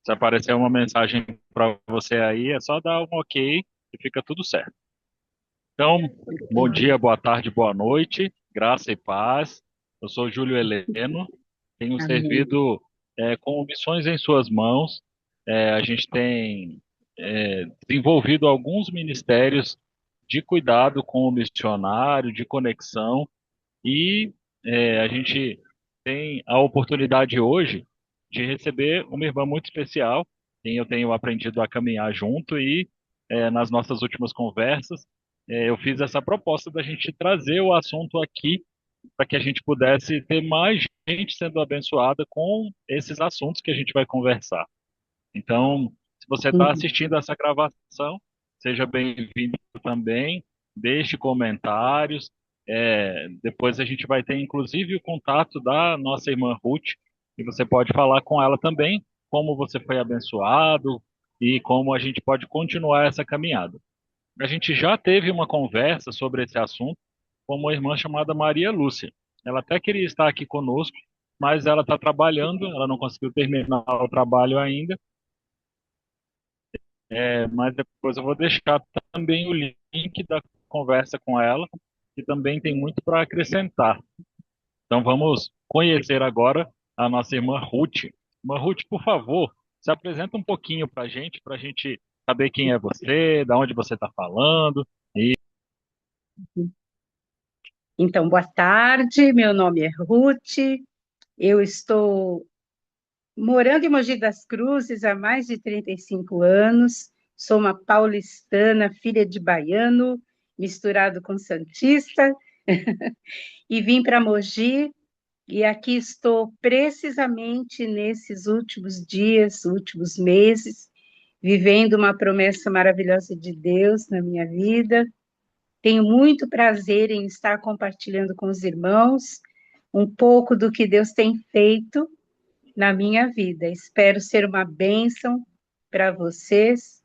Se aparecer uma mensagem para você aí, é só dar um ok e fica tudo certo. Então, bom dia, boa tarde, boa noite, graça e paz. Eu sou Júlio Heleno, tenho Amém. servido com missões em suas mãos. A gente tem desenvolvido alguns ministérios de cuidado com o missionário, de conexão, e a gente tem a oportunidade hoje de receber uma irmã muito especial, quem eu tenho aprendido a caminhar junto, e nas nossas últimas conversas, eu fiz essa proposta da gente trazer o assunto aqui para que a gente pudesse ter mais gente sendo abençoada com esses assuntos que a gente vai conversar. Então, se você está Uhum. assistindo essa gravação, seja bem-vindo também, deixe comentários. Depois a gente vai ter, inclusive, o contato da nossa irmã Ruth, e você pode falar com ela também como você foi abençoado e como a gente pode continuar essa caminhada. A gente já teve uma conversa sobre esse assunto com uma irmã chamada Maria Lúcia. Ela até queria estar aqui conosco, mas ela está trabalhando, ela não conseguiu terminar o trabalho ainda, mas depois eu vou deixar também o link da conversa com ela, que também tem muito para acrescentar. Então vamos conhecer agora a nossa irmã Ruth. Irmã Ruth, por favor, se apresenta um pouquinho para a gente saber quem é você, da onde você está falando. E Então, boa tarde, meu nome é Ruth, eu estou morando em Mogi das Cruzes há mais de 35 anos, sou uma paulistana, filha de baiano, misturado com santista, e vim para Mogi, e aqui estou precisamente nesses últimos dias, últimos meses, vivendo uma promessa maravilhosa de Deus na minha vida. Tenho muito prazer em estar compartilhando com os irmãos um pouco do que Deus tem feito na minha vida. Espero ser uma bênção para vocês,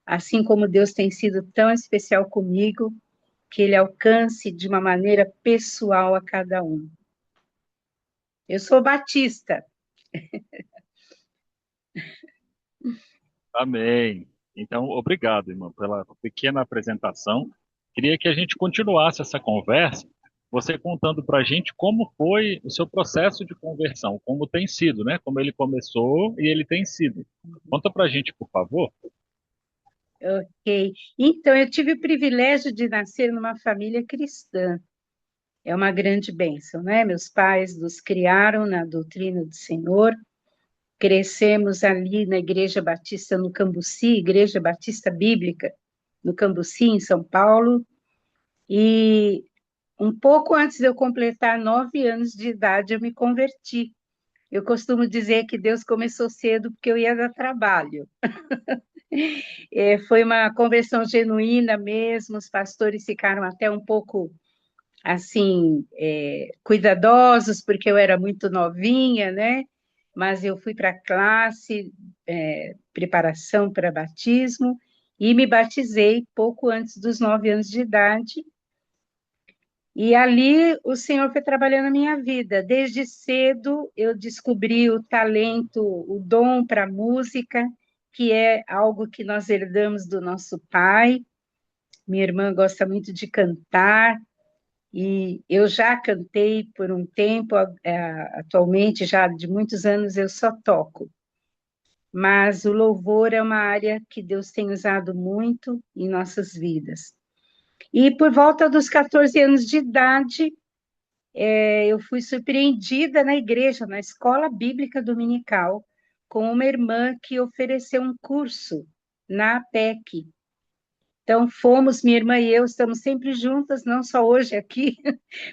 assim como Deus tem sido tão especial comigo, que Ele alcance de uma maneira pessoal a cada um. Eu sou batista. amém. Então, obrigado, irmã, pela pequena apresentação. Queria que a gente continuasse essa conversa, você contando para a gente como foi o seu processo de conversão, como tem sido, né? Como ele começou e ele tem sido. Conta para a gente, por favor. Ok. Então, eu tive o privilégio de nascer numa família cristã. É uma grande bênção, né? Meus pais nos criaram na doutrina do Senhor. Crescemos ali na Igreja Batista no Cambuci, Igreja Batista Bíblica, no Cambuci, em São Paulo, e um pouco antes de eu completar 9 anos de idade, eu me converti. Eu costumo dizer que Deus começou cedo porque eu ia dar trabalho. Foi uma conversão genuína mesmo, os pastores ficaram até um pouco, assim, cuidadosos, porque eu era muito novinha, né? Mas eu fui para a classe, preparação para batismo, e me batizei pouco antes dos 9 anos de idade. E ali o Senhor foi trabalhando na minha vida. Desde cedo eu descobri o talento, o dom para a música, que é algo que nós herdamos do nosso pai. Minha irmã gosta muito de cantar, e eu já cantei por um tempo, atualmente, já de muitos anos, eu só toco. Mas o louvor é uma área que Deus tem usado muito em nossas vidas. E por volta dos 14 anos de idade, eu fui surpreendida na igreja, na escola bíblica dominical, com uma irmã que ofereceu um curso na APEC. Então, fomos, minha irmã e eu, estamos sempre juntas, não só hoje aqui,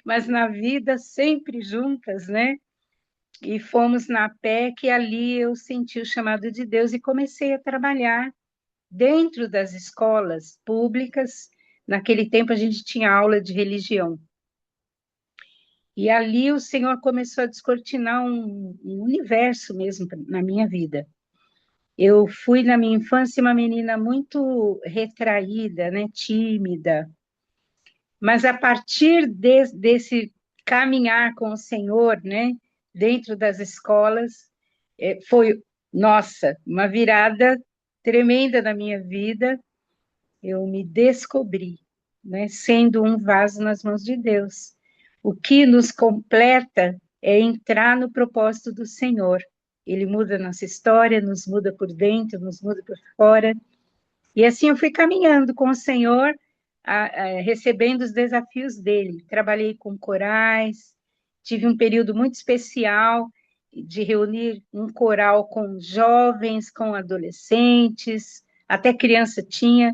mas na vida, sempre juntas, né? E fomos na PEC, e ali eu senti o chamado de Deus e comecei a trabalhar dentro das escolas públicas. Naquele tempo a gente tinha aula de religião. E ali o Senhor começou a descortinar um universo mesmo na minha vida. Eu fui na minha infância uma menina muito retraída, né, tímida, mas a partir desse caminhar com o Senhor, né, dentro das escolas, foi Nossa, uma virada tremenda na minha vida. Eu me descobri, né, sendo um vaso nas mãos de Deus. O que nos completa é entrar no propósito do Senhor. Ele muda a nossa história, nos muda por dentro, nos muda por fora. E assim eu fui caminhando com o Senhor, recebendo os desafios dele. Trabalhei com corais, tive um período muito especial de reunir um coral com jovens, com adolescentes, até criança tinha.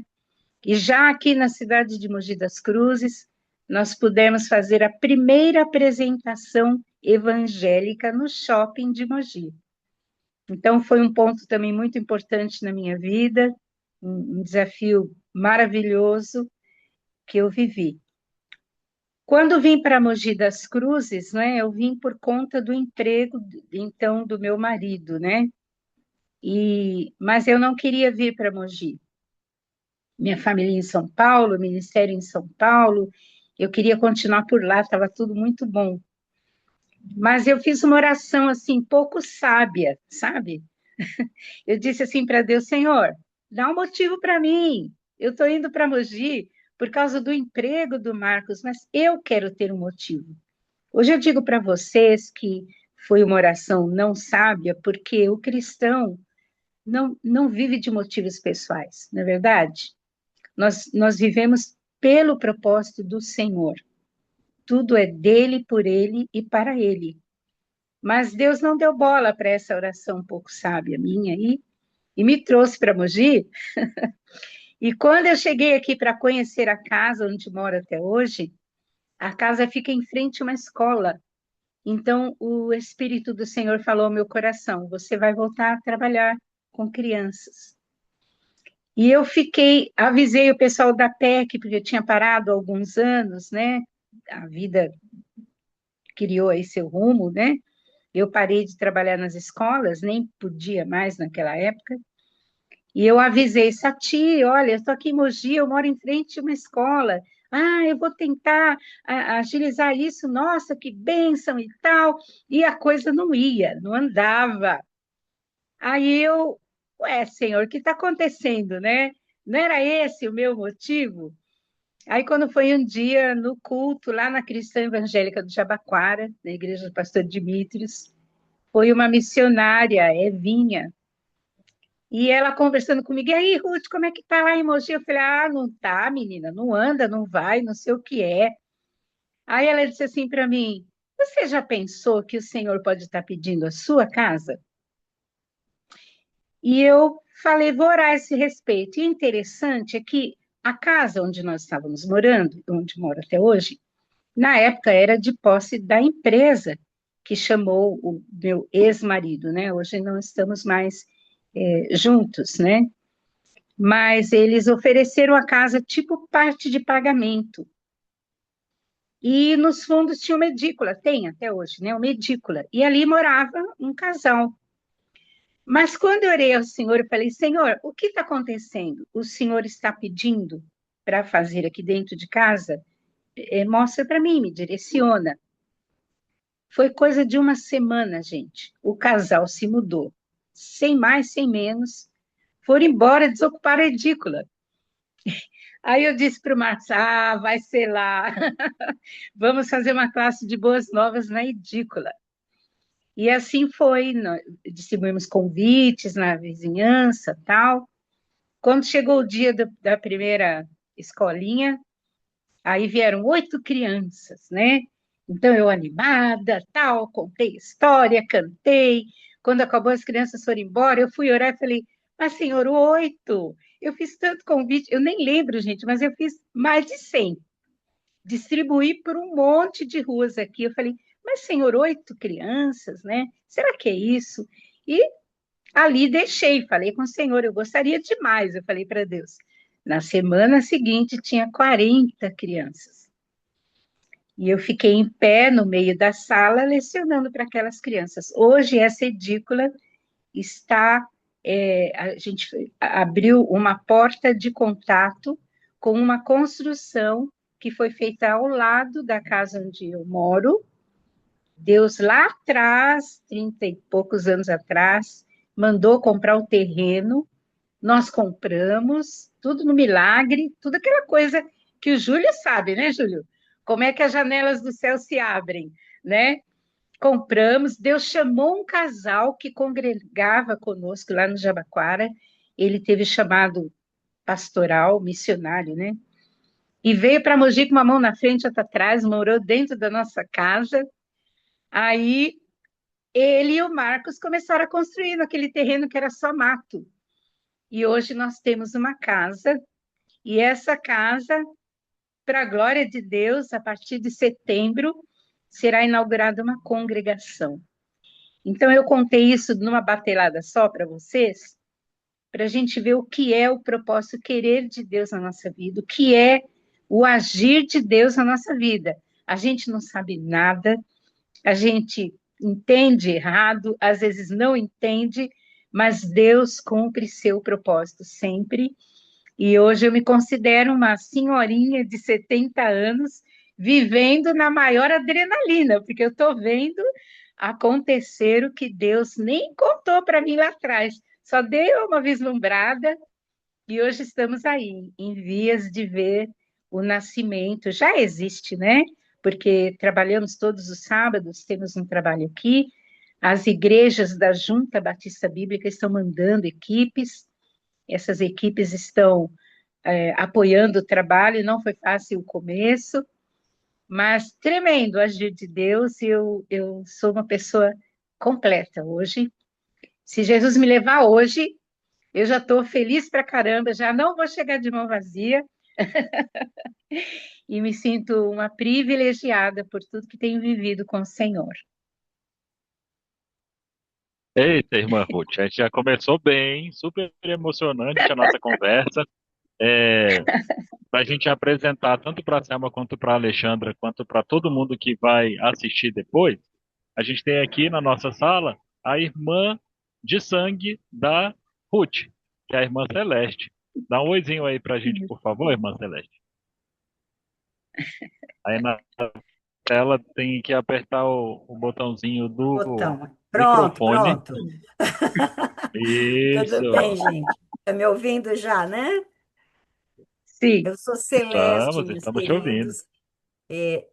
E já aqui na cidade de Mogi das Cruzes, nós pudemos fazer a primeira apresentação evangélica no shopping de Mogi. Então, foi um ponto também muito importante na minha vida, um desafio maravilhoso que eu vivi. Quando vim para Mogi das Cruzes, né, eu vim por conta do emprego, então, do meu marido, né? Mas eu não queria vir para Mogi. Minha família em São Paulo, ministério em São Paulo, eu queria continuar por lá, estava tudo muito bom. Mas eu fiz uma oração assim, pouco sábia, sabe? Eu disse assim para Deus, Senhor, dá um motivo para mim. Eu estou indo para Mogi por causa do emprego do Marcos, mas eu quero ter um motivo. Hoje eu digo para vocês que foi uma oração não sábia, porque o cristão não vive de motivos pessoais, não é verdade? Nós vivemos pelo propósito do Senhor. Tudo é dele, por ele e para ele. Mas Deus não deu bola para essa oração um pouco sábia minha aí e me trouxe para Mogi. E quando eu cheguei aqui para conhecer a casa onde moro até hoje, a casa fica em frente a uma escola. Então, o Espírito do Senhor falou ao meu coração: você vai voltar a trabalhar com crianças. E eu fiquei, avisei o pessoal da PEC, porque eu tinha parado há alguns anos, né? A vida criou aí seu rumo, né? Eu parei de trabalhar nas escolas, nem podia mais naquela época. E eu avisei, Sati, olha, eu estou aqui em Mogi, eu moro em frente a uma escola. Ah, eu vou tentar agilizar isso, nossa, que bênção e tal. E a coisa não ia, não andava. Aí eu, ué, Senhor, o que está acontecendo, né? Não era esse o meu motivo? Aí, quando foi um dia no culto, lá na Cristã Evangélica do Jabaquara, na igreja do pastor Dimitrios, foi uma missionária, Evinha, e ela conversando comigo, e aí, Ruth, como é que tá lá em Mogi? Eu falei, ah, não tá, menina, não anda, não vai, não sei o que é. Aí ela disse assim para mim, você já pensou que o Senhor pode estar pedindo a sua casa? E eu falei, vou orar a esse respeito. E o interessante é que a casa onde nós estávamos morando, onde moro até hoje, na época era de posse da empresa que chamou o meu ex-marido, né? Hoje não estamos mais juntos, né? Mas eles ofereceram a casa tipo parte de pagamento. E nos fundos tinha uma edícula, tem até hoje, né? Uma edícula. E ali morava um casal. Mas quando eu orei ao Senhor, eu falei: Senhor, o que está acontecendo? O Senhor está pedindo para fazer aqui dentro de casa? Mostra para mim, me direciona. Foi coisa de uma semana, gente. O casal se mudou, sem mais, sem menos. Foram embora, desocuparam a edícula. Aí eu disse para o Marcos: ah, vai ser lá. Vamos fazer uma classe de boas novas na edícula. E assim foi, nós distribuímos convites na vizinhança, tal. Quando chegou o dia da primeira escolinha, aí vieram 8 crianças, né? Então eu animada, tal, contei história, cantei. Quando acabou, as crianças foram embora, eu fui orar e falei, mas senhor, 8? Eu fiz tanto convite, eu nem lembro, gente, mas eu fiz mais de 100. Distribuí por um monte de ruas aqui. Eu falei, mas senhor, 8 crianças, né? Será que é isso? E ali deixei, falei com o Senhor, eu gostaria demais, eu falei para Deus. Na semana seguinte tinha 40 crianças. E eu fiquei em pé no meio da sala lecionando para aquelas crianças. Hoje essa edícula está, a gente abriu uma porta de contato com uma construção que foi feita ao lado da casa onde eu moro. Deus lá atrás, 30 e poucos anos atrás, mandou comprar o terreno, nós compramos, tudo no milagre, tudo aquela coisa que o Júlio sabe, né, Júlio? Como é que as janelas do céu se abrem, né? Compramos, Deus chamou um casal que congregava conosco lá no Jabaquara, ele teve chamado pastoral, missionário, né? E veio para Mogi com uma mão na frente e outra atrás, morou dentro da nossa casa. Aí ele e o Marcos começaram a construir naquele terreno que era só mato. E hoje nós temos uma casa, e essa casa, para a glória de Deus, a partir de setembro, será inaugurada uma congregação. Então, eu contei isso numa batelada só para vocês, para a gente ver o que é o propósito, o querer de Deus na nossa vida, o que é o agir de Deus na nossa vida. A gente não sabe nada, a gente entende errado, às vezes não entende, mas Deus cumpre seu propósito sempre. E hoje eu me considero uma senhorinha de 70 anos, vivendo na maior adrenalina, porque eu estou vendo acontecer o que Deus nem contou para mim lá atrás, só deu uma vislumbrada, e hoje estamos aí, em vias de ver o nascimento. Já existe, né? Porque trabalhamos todos os sábados, temos um trabalho aqui, as igrejas da Junta Batista Bíblica estão mandando equipes, essas equipes estão apoiando o trabalho, não foi fácil o começo, mas tremendo o agir de Deus, e eu sou uma pessoa completa hoje. Se Jesus me levar hoje, eu já estou feliz pra caramba, já não vou chegar de mão vazia, e me sinto uma privilegiada por tudo que tenho vivido com o Senhor. Eita, irmã Ruth, a gente já começou bem, super emocionante a nossa conversa. É, para a gente apresentar tanto para a Selma quanto para a Alexandra, quanto para todo mundo que vai assistir depois, a gente tem aqui na nossa sala a irmã de sangue da Ruth, que é a irmã Celeste. Dá um oizinho aí para a gente, por favor, irmã Celeste. Aí na tela tem que apertar o botãozinho do Botão. Pronto, microfone. pronto. Tudo bem, Isso. gente? Está me ouvindo já, né? Sim, Eu sou Celeste, meus Estamos te ouvindo. queridos, e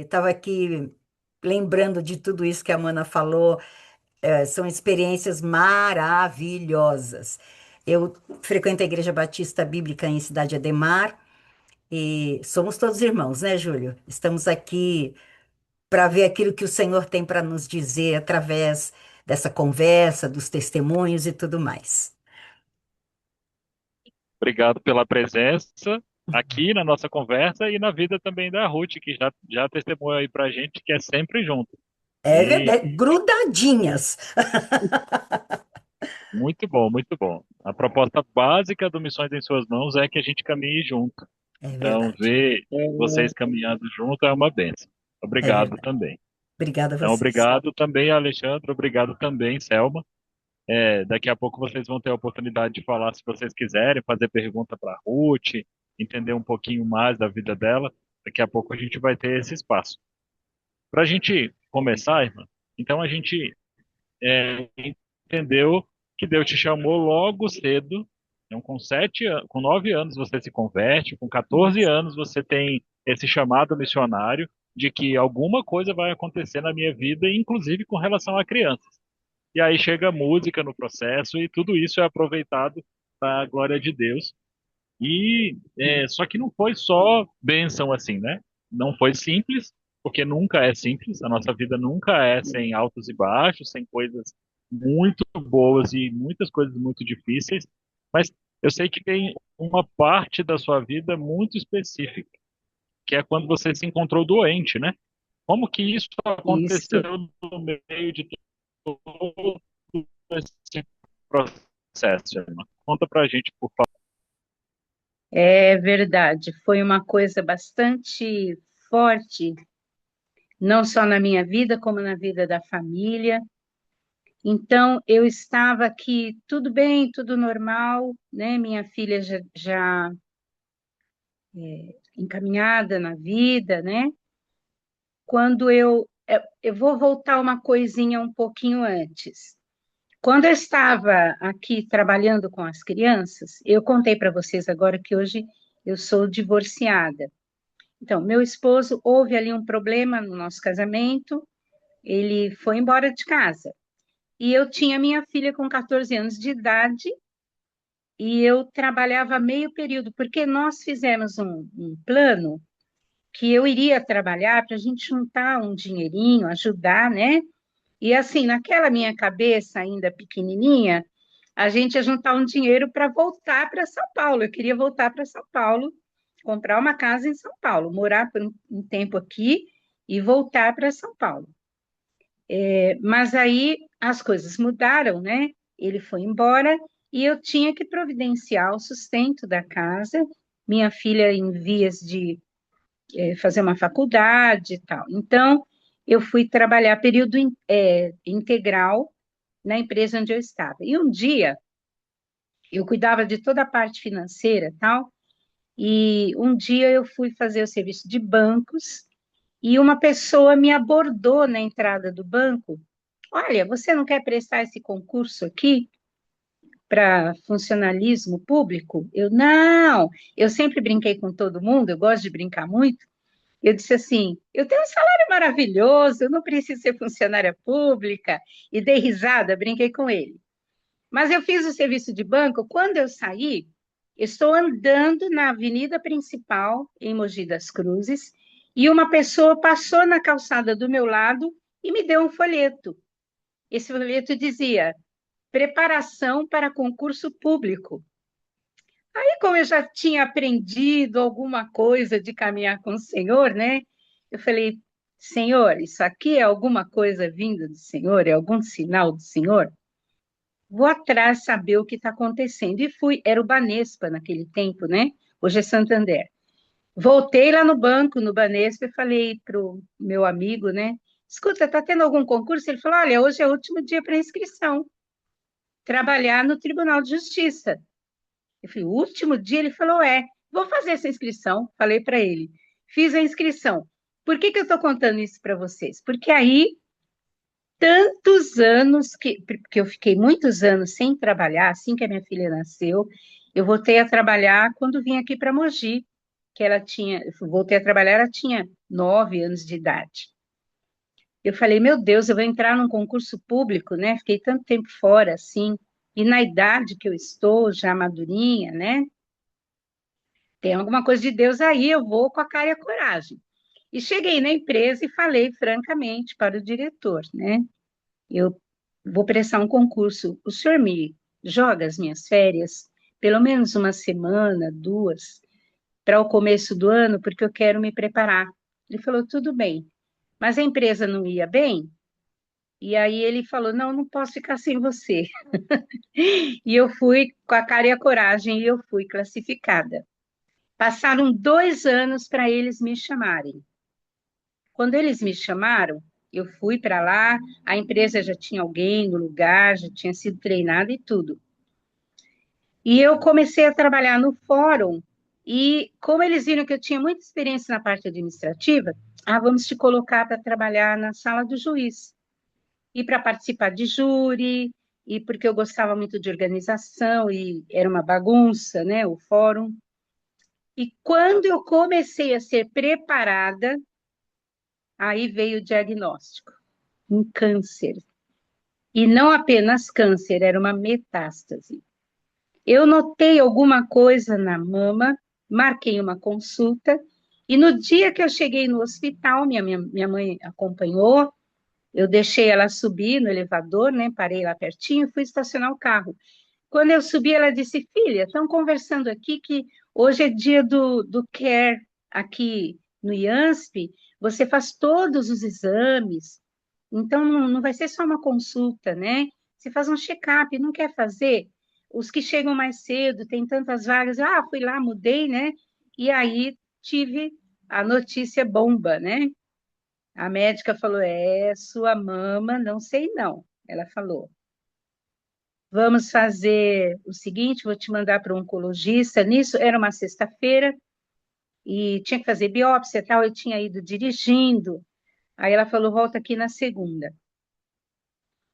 estava aqui lembrando de tudo isso que a Mana falou. São experiências maravilhosas. Eu frequento a Igreja Batista Bíblica em Cidade Ademar e somos todos irmãos, né, Júlio? Estamos aqui para ver aquilo que o Senhor tem para nos dizer através dessa conversa, dos testemunhos e tudo mais. Obrigado pela presença aqui na nossa conversa e na vida também da Ruth, que já testemunhou aí pra gente que é sempre junto. É E verdade, grudadinhas. muito bom, muito bom. A proposta básica do Missões em Suas Mãos é que a gente caminhe junto. É Então, verdade, ver vocês caminhando junto é uma benção. é Obrigado verdade. também. Obrada a Então, vocês. obrigado também, Alexandre. Obrigado também, Selma. Daqui a pouco vocês vão ter a oportunidade de falar, se vocês quiserem, fazer pergunta para Ruth, entender um pouquinho mais da vida dela. Daqui a pouco a gente vai ter esse espaço. Para a gente começar, irmã, então a gente entendeu que Deus te chamou logo cedo. Então, com 9 anos você se converte, com 14 anos você tem esse chamado missionário de que alguma coisa vai acontecer na minha vida, inclusive com relação a crianças. E aí chega a música no processo e tudo isso é aproveitado para a glória de Deus. E só que não foi só bênção assim, né? Não foi simples, porque nunca é simples. A nossa vida nunca é sem altos e baixos, sem coisas muito boas e muitas coisas muito difíceis. Mas eu sei que tem uma parte da sua vida muito específica, que é quando você se encontrou doente, né? Como que isso aconteceu isso. no meio de todo esse processo, irmã? Conta pra gente, por favor. É verdade, foi uma coisa bastante forte, não só na minha vida, como na vida da família. Então, eu estava aqui, tudo bem, tudo normal, né? Minha filha já encaminhada na vida, né? Quando eu vou voltar uma coisinha um pouquinho antes. Quando eu estava aqui trabalhando com as crianças, eu contei para vocês agora que hoje eu sou divorciada. Então, meu esposo, houve ali um problema no nosso casamento, ele foi embora de casa. E eu tinha minha filha com 14 anos de idade e eu trabalhava meio período, porque nós fizemos um plano que eu iria trabalhar para a gente juntar um dinheirinho, ajudar, né? E assim, naquela minha cabeça ainda pequenininha, a gente ia juntar um dinheiro para voltar para São Paulo. Eu queria voltar para São Paulo, comprar uma casa em São Paulo, morar por um tempo aqui e voltar para São Paulo. Mas aí as coisas mudaram, né? Ele foi embora e eu tinha que providenciar o sustento da casa. Minha filha em vias de fazer uma faculdade e tal. Então, eu fui trabalhar período integral na empresa onde eu estava. E um dia, eu cuidava de toda a parte financeira e tal, e um dia eu fui fazer o serviço de bancos e uma pessoa me abordou na entrada do banco. Olha, você não quer prestar esse concurso aqui para funcionalismo público? Não, eu sempre brinquei com todo mundo, eu gosto de brincar muito. Eu disse assim: eu tenho um salário maravilhoso, eu não preciso ser funcionária pública. E dei risada, brinquei com ele. Mas eu fiz o serviço de banco. Quando eu saí, estou andando na avenida principal, em Mogi das Cruzes, e uma pessoa passou na calçada do meu lado e me deu um folheto. Esse folheto dizia: preparação para concurso público. Aí, como eu já tinha aprendido alguma coisa de caminhar com o Senhor, né? Eu falei, Senhor, isso aqui é alguma coisa vinda do Senhor? É algum sinal do Senhor? Vou atrás saber o que está acontecendo. E fui, era o Banespa naquele tempo, né? Hoje é Santander. Voltei lá no banco, no Banespa, e falei para o meu amigo, né? Escuta, está tendo algum concurso? Ele falou, olha, hoje é o último dia para inscrição. Trabalhar no Tribunal de Justiça. Eu falei, o último dia? Ele falou, vou fazer essa inscrição. Falei para ele, fiz a inscrição. Por que eu estou contando isso para vocês? Porque aí, tantos anos, porque eu fiquei muitos anos sem trabalhar, assim que a minha filha nasceu, eu voltei a trabalhar quando vim aqui para Mogi, que ela tinha, eu voltei a trabalhar, ela tinha 9 anos de idade. Eu falei, meu Deus, eu vou entrar num concurso público, né? Fiquei tanto tempo fora, assim, e na idade que eu estou, já madurinha, né? Tem alguma coisa de Deus aí, eu vou com a cara e a coragem. E cheguei na empresa e falei francamente para o diretor, né? Eu vou prestar um concurso. O senhor me joga as minhas férias, pelo menos uma semana, duas, para o começo do ano, porque eu quero me preparar. Ele falou, tudo bem. Mas a empresa não ia bem? E aí ele falou, não, não posso ficar sem você. E eu fui com a cara e a coragem e eu fui classificada. Passaram 2 anos para eles me chamarem. Quando eles me chamaram, eu fui para lá, a empresa já tinha alguém no lugar, já tinha sido treinada e tudo. E eu comecei a trabalhar no fórum, e como eles viram que eu tinha muita experiência na parte administrativa, vamos te colocar para trabalhar na sala do juiz, e para participar de júri, e porque eu gostava muito de organização, e era uma bagunça, né, o fórum. E quando eu comecei a ser preparada, aí veio o diagnóstico, um câncer. E não apenas câncer, era uma metástase. Eu notei alguma coisa na mama, marquei uma consulta, e no dia que eu cheguei no hospital, minha mãe acompanhou, eu deixei ela subir no elevador, né? Parei lá pertinho, fui estacionar o carro. Quando eu subi, ela disse, filha, estão conversando aqui que hoje é dia do CARE aqui no IANSP, você faz todos os exames, então não vai ser só uma consulta, né? Você faz um check-up, não quer fazer? Os que chegam mais cedo, tem tantas vagas, fui lá, mudei, né? E aí tive a notícia bomba, né? A médica falou, sua mama, não sei não. Ela falou, vamos fazer o seguinte, vou te mandar para um oncologista. Nisso, era uma sexta-feira, e tinha que fazer biópsia e tal, eu tinha ido dirigindo. Aí ela falou, volta aqui na segunda.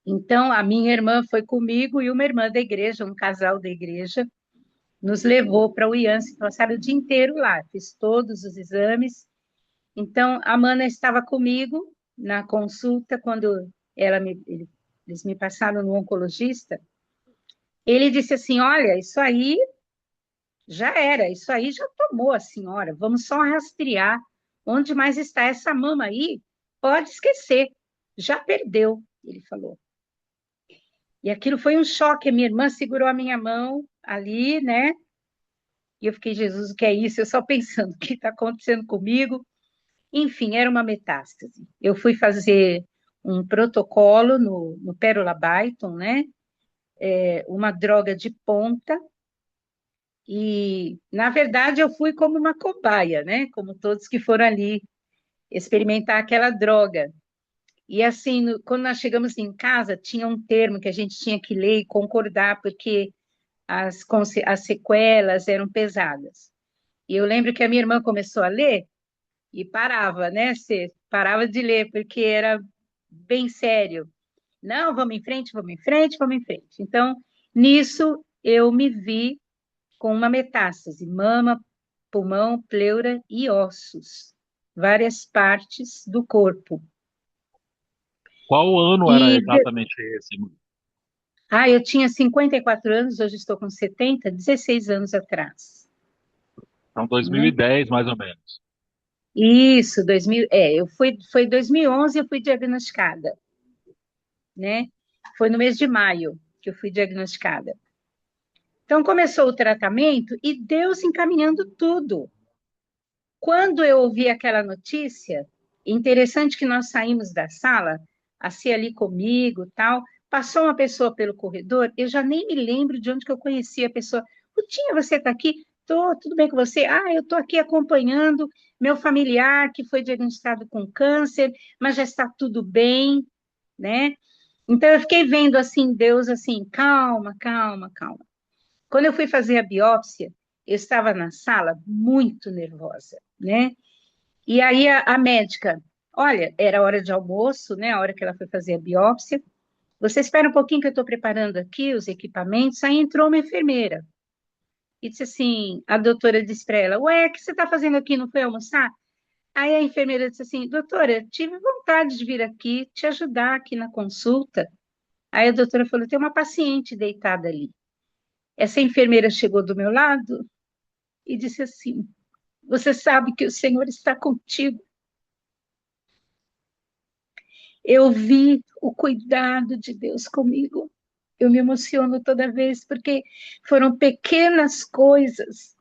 Então, a minha irmã foi comigo e uma irmã da igreja, um casal da igreja, nos levou para o IANSI, passaram o dia inteiro lá, fiz todos os exames. Então, a Mana estava comigo na consulta, quando eles me passaram no oncologista, ele disse assim, olha, isso aí já era, isso aí já tomou a senhora, vamos só rastrear onde mais está essa mama aí, pode esquecer, já perdeu, ele falou. E aquilo foi um choque, a minha irmã segurou a minha mão ali, né? E eu fiquei, Jesus, o que é isso? Eu só pensando, o que está acontecendo comigo? Enfim, era uma metástase. Eu fui fazer um protocolo no Perolabaiton, né? Uma droga de ponta, e, na verdade, eu fui como uma cobaia, né? Como todos que foram ali experimentar aquela droga. E assim, quando nós chegamos em casa, tinha um termo que a gente tinha que ler e concordar, porque as sequelas eram pesadas. E eu lembro que a minha irmã começou a ler e parava, né? Você parava de ler, porque era bem sério. Não, vamos em frente, vamos em frente, vamos em frente. Então, nisso, eu me vi com uma metástase, mama, pulmão, pleura e ossos, várias partes do corpo. Qual ano era E, exatamente esse? eu tinha 54 anos, hoje estou com 70, 16 anos atrás, Então, né? 2010, mais ou menos. Isso, 2000, foi 2011 eu fui diagnosticada, né? Foi no mês de maio que eu fui diagnosticada. Então começou o tratamento e Deus encaminhando tudo. Quando eu ouvi aquela notícia, interessante que nós saímos da sala, assim ali comigo, tal, passou uma pessoa pelo corredor, eu já nem me lembro de onde que eu conheci a pessoa. Rutinha, você está aqui? Tô, tudo bem com você? Ah, eu estou aqui acompanhando meu familiar que foi diagnosticado com câncer, mas já está tudo bem, né? Então eu fiquei vendo assim, Deus assim, calma, calma, calma. Quando eu fui fazer a biópsia, eu estava na sala muito nervosa, né? E aí a médica, olha, era hora de almoço, né? A hora que ela foi fazer a biópsia. Você espera um pouquinho que eu estou preparando aqui os equipamentos. Aí entrou uma enfermeira e disse assim, a doutora disse para ela, ué, o que você está fazendo aqui? Não foi almoçar? Aí a enfermeira disse assim, doutora, tive vontade de vir aqui te ajudar aqui na consulta. Aí a doutora falou, tem uma paciente deitada ali. Essa enfermeira chegou do meu lado e disse assim, você sabe que o Senhor está contigo. Eu vi o cuidado de Deus comigo. Eu me emociono toda vez, porque foram pequenas coisas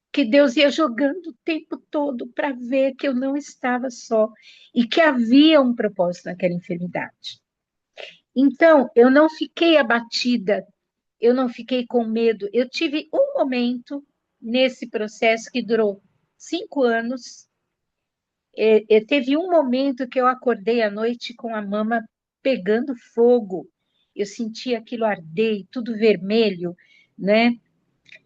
que Deus ia jogando o tempo todo para ver que eu não estava só e que havia um propósito naquela enfermidade. Então, eu não fiquei abatida, eu não fiquei com medo. Eu tive um momento nesse processo que durou 5 anos. Teve um momento que eu acordei à noite com a mama pegando fogo. Eu sentia aquilo arder, e tudo vermelho, né?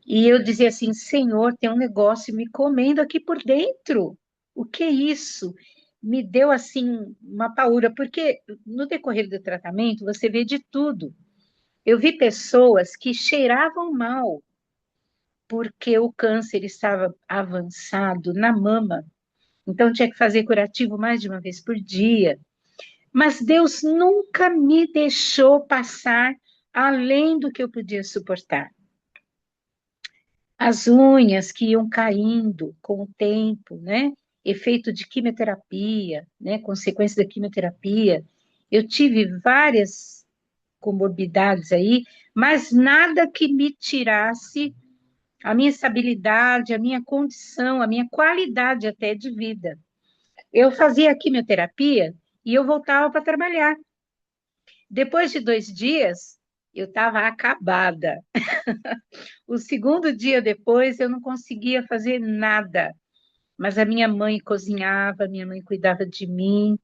E eu dizia assim: Senhor, tem um negócio me comendo aqui por dentro. O que é isso? Me deu assim uma paura, porque no decorrer do tratamento você vê de tudo. Eu vi pessoas que cheiravam mal porque o câncer estava avançado na mama, então tinha que fazer curativo mais de uma vez por dia. Mas Deus nunca me deixou passar além do que eu podia suportar. As unhas que iam caindo com o tempo, né? Efeito de quimioterapia, né? Consequência da quimioterapia. Eu tive várias comorbidades aí, mas nada que me tirasse a minha estabilidade, a minha condição, a minha qualidade até de vida. Eu fazia quimioterapia e eu voltava para trabalhar. Depois de 2 dias, eu estava acabada. O segundo dia depois, eu não conseguia fazer nada. Mas a minha mãe cozinhava, minha mãe cuidava de mim.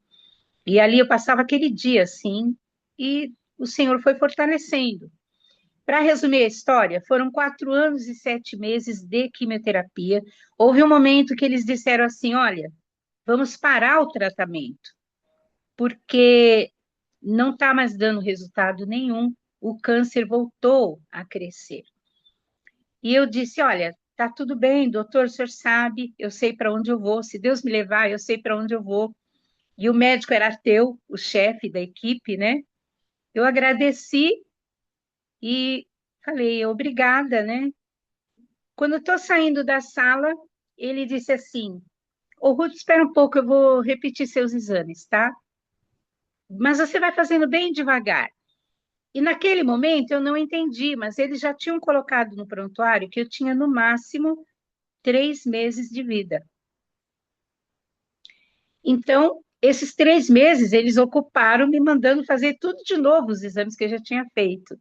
E ali eu passava aquele dia assim, e o Senhor foi fortalecendo. Para resumir a história, foram 4 anos e 7 meses de quimioterapia. Houve um momento que eles disseram assim: olha, vamos parar o tratamento, porque não está mais dando resultado nenhum, o câncer voltou a crescer. E eu disse, olha, tá tudo bem, doutor, o senhor sabe, eu sei para onde eu vou, se Deus me levar, eu sei para onde eu vou. E o médico era ateu, o chefe da equipe, né? Eu agradeci e falei, obrigada, né? Quando eu estou saindo da sala, ele disse assim, ô Ruth, espera um pouco, eu vou repetir seus exames, tá? Mas você vai fazendo bem devagar. E naquele momento eu não entendi, mas eles já tinham colocado no prontuário que eu tinha no máximo 3 meses de vida. Então, esses 3 meses eles ocuparam me mandando fazer tudo de novo, os exames que eu já tinha feito.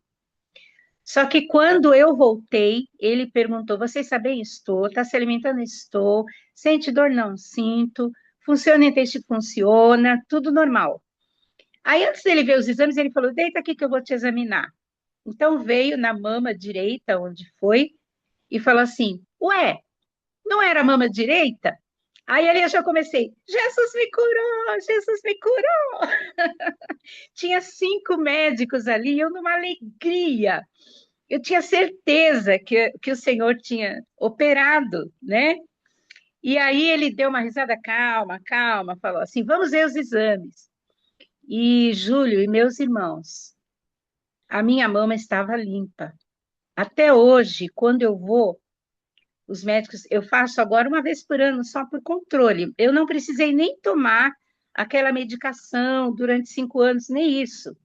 Só que quando eu voltei, ele perguntou: Você está bem? Estou. Está se alimentando? Estou. Sente dor? Não sinto. Funciona o intestino? Funciona. Tudo normal. Aí, antes dele ver os exames, ele falou: Deita aqui que eu vou te examinar. Então, veio na mama direita, onde foi, e falou assim: Ué, não era a mama direita? Aí ali eu já comecei: Jesus me curou, Jesus me curou. Tinha 5 médicos ali, eu numa alegria. Eu tinha certeza que o Senhor tinha operado, né? E aí ele deu uma risada, calma, calma, falou assim: vamos ver os exames. E Júlio e meus irmãos, a minha mama estava limpa. Até hoje, quando eu vou, os médicos, eu faço agora uma vez por ano, só por controle. Eu não precisei nem tomar aquela medicação durante 5 anos, nem isso.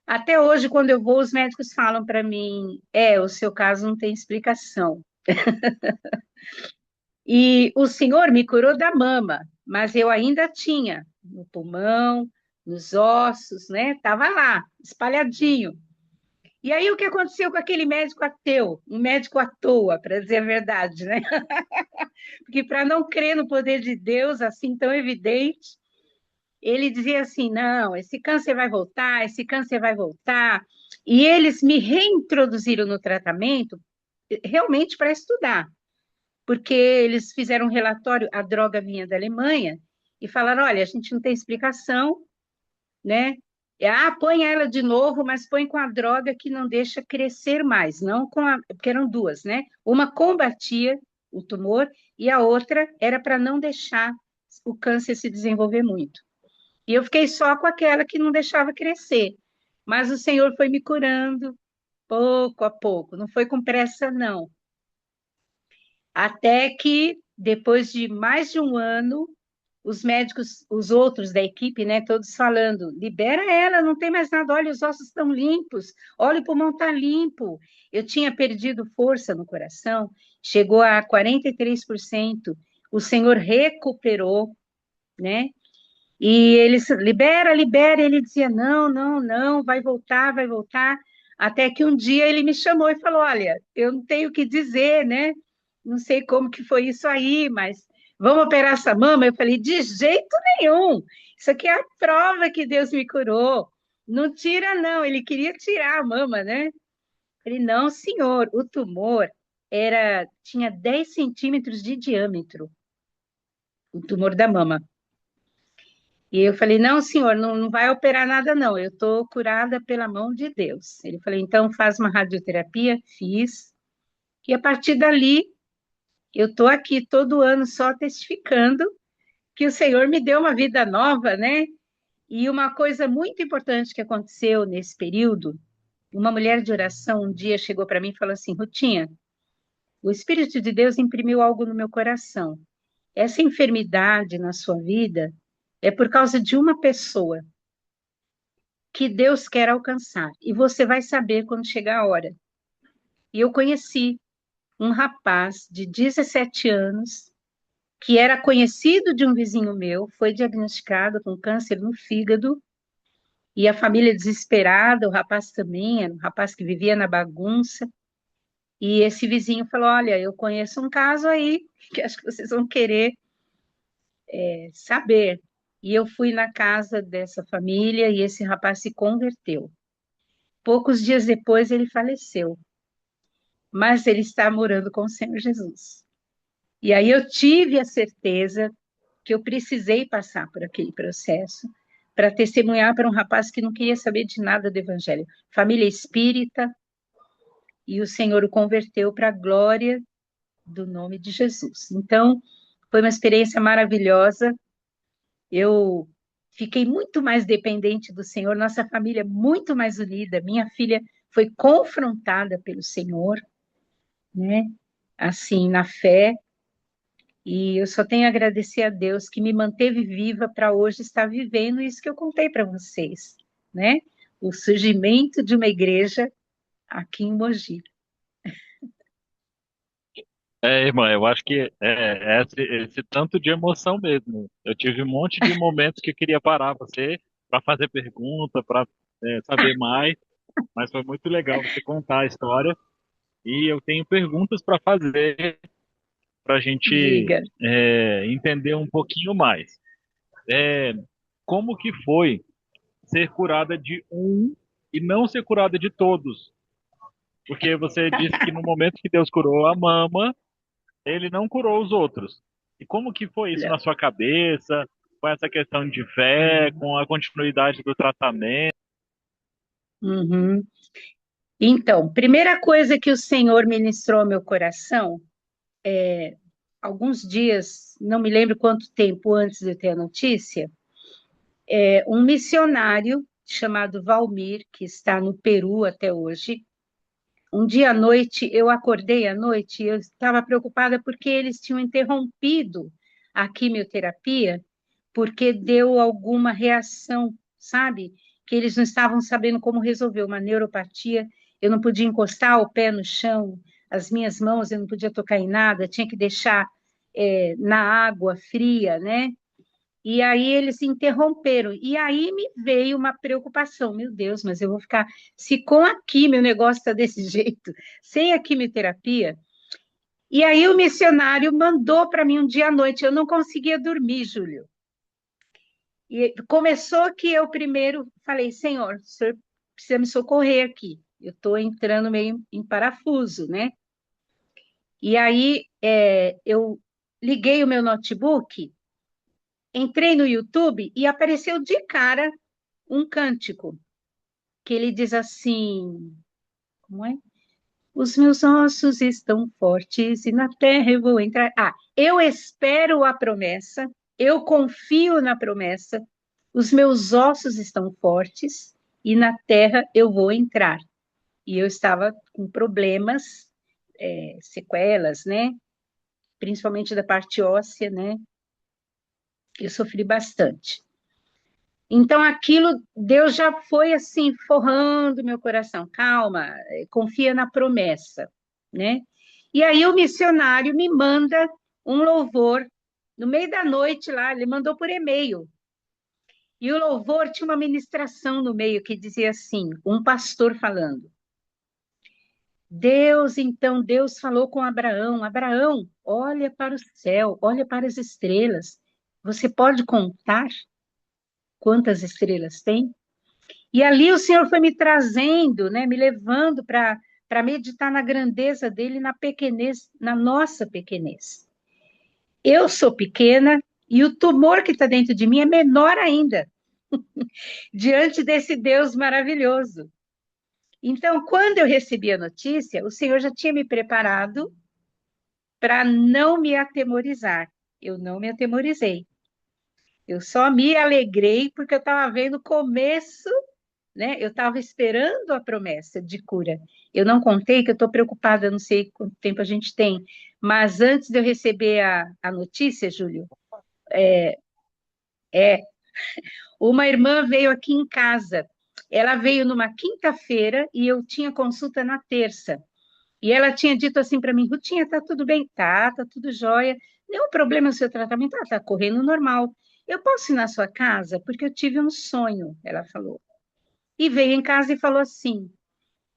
Até hoje, quando eu vou, os médicos falam para mim: o seu caso não tem explicação. E o Senhor me curou da mama, mas eu ainda tinha no pulmão, nos ossos, né? Tava lá, espalhadinho. E aí o que aconteceu com aquele médico ateu? Um médico à toa, para dizer a verdade, né? Porque para não crer no poder de Deus assim tão evidente, ele dizia assim: não, esse câncer vai voltar, esse câncer vai voltar. E eles me reintroduziram no tratamento realmente para estudar, porque eles fizeram um relatório, a droga vinha da Alemanha, e falaram: olha, a gente não tem explicação, né? Põe ela de novo, mas põe com a droga que não deixa crescer mais, não com a, porque eram duas, né? Uma combatia o tumor e a outra era para não deixar o câncer se desenvolver muito. E eu fiquei só com aquela que não deixava crescer. Mas o Senhor foi me curando pouco a pouco, não foi com pressa, não. Até que, depois de mais de um ano, os médicos, os outros da equipe, né, todos falando: libera ela, não tem mais nada, olha, os ossos estão limpos, olha, o pulmão está limpo. Eu tinha perdido força no coração, chegou a 43%. O Senhor recuperou, né? E eles, libera, libera, e ele dizia: não, não, não, vai voltar, vai voltar. Até que um dia ele me chamou e falou: olha, eu não tenho o que dizer, né? Não sei como que foi isso aí, mas vamos operar essa mama? Eu falei: de jeito nenhum, isso aqui é a prova que Deus me curou. Não tira, não. Ele queria tirar a mama, né? Eu falei: não, senhor, o tumor tinha 10 centímetros de diâmetro, o tumor da mama. E eu falei: não, senhor, não, não vai operar nada, não. Eu estou curada pela mão de Deus. Ele falou: então faz uma radioterapia. Fiz. E a partir dali, eu estou aqui todo ano só testificando que o Senhor me deu uma vida nova, né? E uma coisa muito importante que aconteceu nesse período, uma mulher de oração um dia chegou para mim e falou assim: Rutinha, o Espírito de Deus imprimiu algo no meu coração. Essa enfermidade na sua vida é por causa de uma pessoa que Deus quer alcançar. E você vai saber quando chegar a hora. E eu conheci um rapaz de 17 anos, que era conhecido de um vizinho meu, foi diagnosticado com câncer no fígado, e a família desesperada, o rapaz também, era um rapaz que vivia na bagunça. E esse vizinho falou: olha, eu conheço um caso aí que acho que vocês vão querer saber. E eu fui na casa dessa família e esse rapaz se converteu. Poucos dias depois ele faleceu, mas ele está morando com o Senhor Jesus. E aí eu tive a certeza que eu precisei passar por aquele processo para testemunhar para um rapaz que não queria saber de nada do evangelho. Família espírita, e o Senhor o converteu para a glória do nome de Jesus. Então, foi uma experiência maravilhosa. Eu fiquei muito mais dependente do Senhor, nossa família muito mais unida. Minha filha foi confrontada pelo Senhor, né? Assim, na fé. E eu só tenho a agradecer a Deus que me manteve viva para hoje estar vivendo isso que eu contei para vocês, né? O surgimento de uma igreja aqui em Mogi. Irmã, eu acho que é esse tanto de emoção mesmo. Eu tive um monte de momentos que eu queria parar você para fazer pergunta, para saber mais, mas foi muito legal você contar a história. E eu tenho perguntas para fazer para a gente Diga. entender um pouquinho mais. É, como que foi ser curada de um e não ser curada de todos? Porque você disse que no momento que Deus curou a mama, ele não curou os outros. E como que foi isso Olha, na sua cabeça, com essa questão de fé, com a continuidade do tratamento? uhum. Então, primeira coisa que o Senhor ministrou ao meu coração, alguns dias, não me lembro quanto tempo antes de eu ter a notícia, um missionário chamado Valmir, que está no Peru até hoje. Um dia à noite, eu acordei à noite e eu estava preocupada porque eles tinham interrompido a quimioterapia porque deu alguma reação, sabe? Que eles não estavam sabendo como resolver uma neuropatia. Eu não podia encostar o pé no chão, as minhas mãos eu não podia tocar em nada, tinha que deixar na água fria, né? E aí eles interromperam. E aí me veio uma preocupação. Meu Deus, mas eu vou ficar. Se com a quimio o negócio está desse jeito, sem a quimioterapia. E aí o missionário mandou para mim um dia à noite. Eu não conseguia dormir, Júlio. E começou que eu primeiro falei: Senhor, o senhor precisa me socorrer aqui. Eu estou entrando meio em parafuso, né? E aí eu liguei o meu notebook, entrei no YouTube e apareceu de cara um cântico que ele diz assim, como é? Os meus ossos estão fortes e na terra eu vou entrar. Ah, eu espero a promessa, eu confio na promessa, os meus ossos estão fortes e na terra eu vou entrar. E eu estava com problemas, sequelas, né? Principalmente da parte óssea, né? Eu sofri bastante. Então, aquilo, Deus já foi assim, forrando meu coração. Calma, confia na promessa, né? E aí o missionário me manda um louvor, no meio da noite lá, ele mandou por e-mail. E o louvor tinha uma ministração no meio que dizia assim, um pastor falando. Deus falou com Abraão, Abraão, olha para o céu, olha para as estrelas. Você pode contar quantas estrelas tem? E ali o Senhor foi me trazendo, né, me levando para meditar na grandeza dele, na pequenez, na nossa pequenez. Eu sou pequena e o tumor que está dentro de mim é menor ainda, diante desse Deus maravilhoso. Então, quando eu recebi a notícia, o Senhor já tinha me preparado para não me atemorizar. Eu não me atemorizei. Eu só me alegrei porque eu estava vendo o começo, né? Eu estava esperando a promessa de cura. Eu não contei que eu estou preocupada, não sei quanto tempo a gente tem, mas antes de eu receber a notícia, Júlio, é, uma irmã veio aqui em casa. Ela veio numa quinta-feira e eu tinha consulta na terça. E ela tinha dito assim para mim, Rutinha, tá tudo bem? Tá tudo jóia. Nenhum problema no seu tratamento? Tá correndo normal. Eu posso ir na sua casa? Porque eu tive um sonho, ela falou. E veio em casa e falou assim,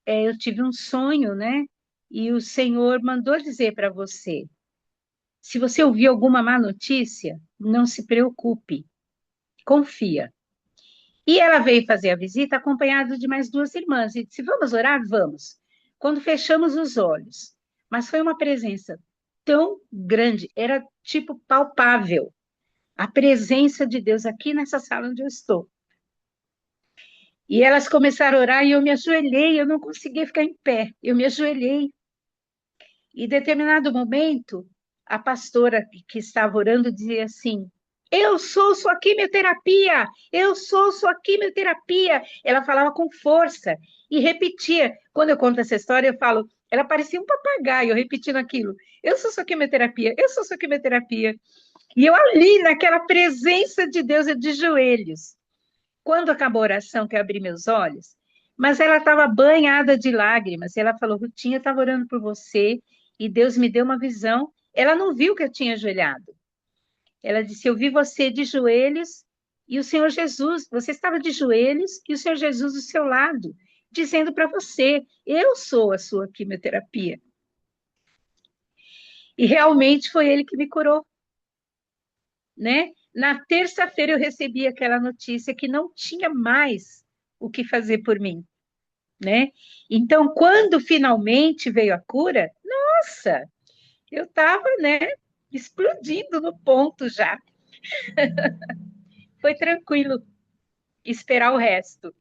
eu tive um sonho, né? E o Senhor mandou dizer para você, se você ouvir alguma má notícia, não se preocupe, confia. E ela veio fazer a visita acompanhada de mais duas irmãs e disse, vamos orar? Vamos. Quando fechamos os olhos, mas foi uma presença tão grande, era tipo palpável, a presença de Deus aqui nessa sala onde eu estou. E elas começaram a orar e eu me ajoelhei, eu não conseguia ficar em pé, eu me ajoelhei. E em determinado momento, a pastora que estava orando dizia assim: Eu sou sua quimioterapia, eu sou sua quimioterapia. Ela falava com força e repetia. Quando eu conto essa história, eu falo, ela parecia um papagaio repetindo aquilo. Eu sou sua quimioterapia, eu sou sua quimioterapia. E eu ali, naquela presença de Deus, eu de joelhos. Quando acabou a oração, que eu abri meus olhos, mas ela estava banhada de lágrimas. E ela falou: Rutinha, eu estava orando por você e Deus me deu uma visão. Ela não viu que eu tinha ajoelhado. Ela disse: Eu vi você de joelhos e o Senhor Jesus, você estava de joelhos e o Senhor Jesus do seu lado, dizendo para você: Eu sou a sua quimioterapia. E realmente foi ele que me curou, né? Na terça-feira eu recebi aquela notícia que não tinha mais o que fazer por mim, né? Então, quando finalmente veio a cura, nossa, eu estava, né, explodindo no ponto já. Foi tranquilo esperar o resto.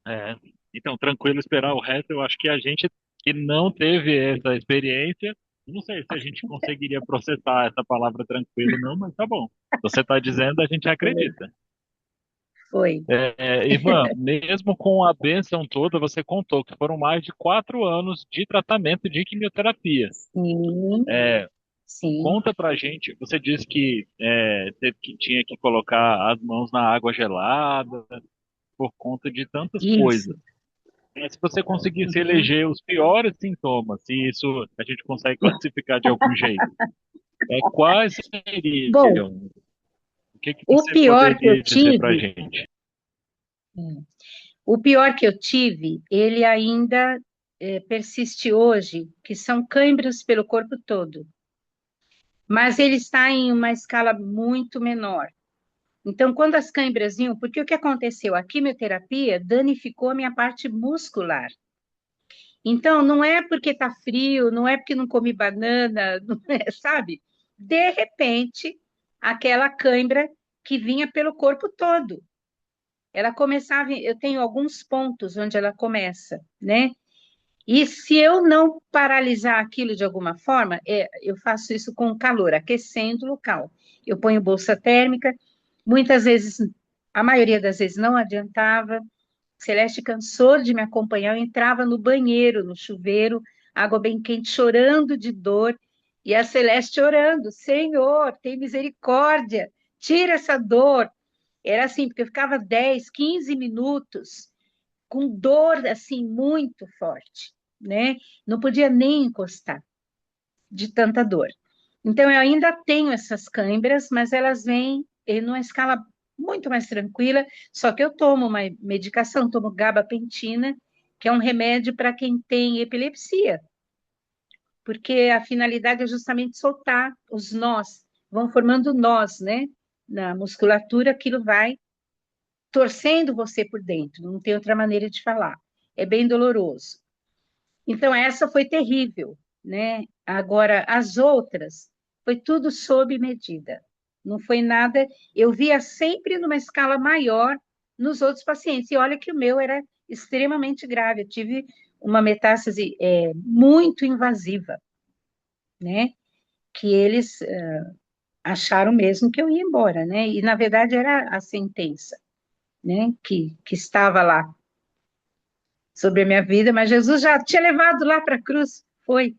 É, então, tranquilo esperar o resto. Eu acho que a gente que não teve essa experiência, não sei se a gente conseguiria processar essa palavra tranquilo, não, mas tá bom. Você está dizendo, a gente acredita. Foi. Irmã, mesmo com a bênção toda, você contou que foram mais de 4 anos de tratamento de quimioterapia. Sim, É, sim, conta pra gente, você disse que, tinha que colocar as mãos na água gelada por conta de tantas isso. coisas. Se você conseguisse Uhum. eleger os piores sintomas, se isso a gente consegue classificar de algum jeito, quais Bom, seriam? O que que o você pior que eu poderia dizer pra tive, gente? o pior que eu tive, ele ainda persiste hoje, que são câimbras pelo corpo todo, mas ele está em uma escala muito menor. Então, quando as câimbras vinham, porque o que aconteceu? A quimioterapia danificou a minha parte muscular. Então, não é porque está frio, não é porque não comi banana, não é, sabe? De repente, aquela cãibra que vinha pelo corpo todo. Ela começava, eu tenho alguns pontos onde ela começa, né? E se eu não paralisar aquilo de alguma forma, eu faço isso com calor, aquecendo o local. Eu ponho bolsa térmica, muitas vezes, a maioria das vezes não adiantava. Celeste cansou de me acompanhar, eu entrava no banheiro, no chuveiro, água bem quente, chorando de dor, e a Celeste orando: Senhor, tem misericórdia, tira essa dor. Era assim, porque eu ficava 10, 15 minutos com dor assim muito forte, né? Não podia nem encostar de tanta dor. Então eu ainda tenho essas câimbras, mas elas vêm numa escala muito mais tranquila, só que eu tomo uma medicação, tomo gabapentina, que é um remédio para quem tem epilepsia, porque a finalidade é justamente soltar os nós, vão formando nós, né? Na musculatura, aquilo vai torcendo você por dentro, não tem outra maneira de falar. É bem doloroso. Então, essa foi terrível, né? Agora, as outras, foi tudo sob medida. Não foi nada. Eu via sempre numa escala maior nos outros pacientes. E olha que o meu era extremamente grave. Eu tive uma metástase muito invasiva, né? Que eles acharam mesmo que eu ia embora, né? E, na verdade, era a sentença, né? Que estava lá sobre a minha vida, mas Jesus já tinha levado lá para a cruz. Foi.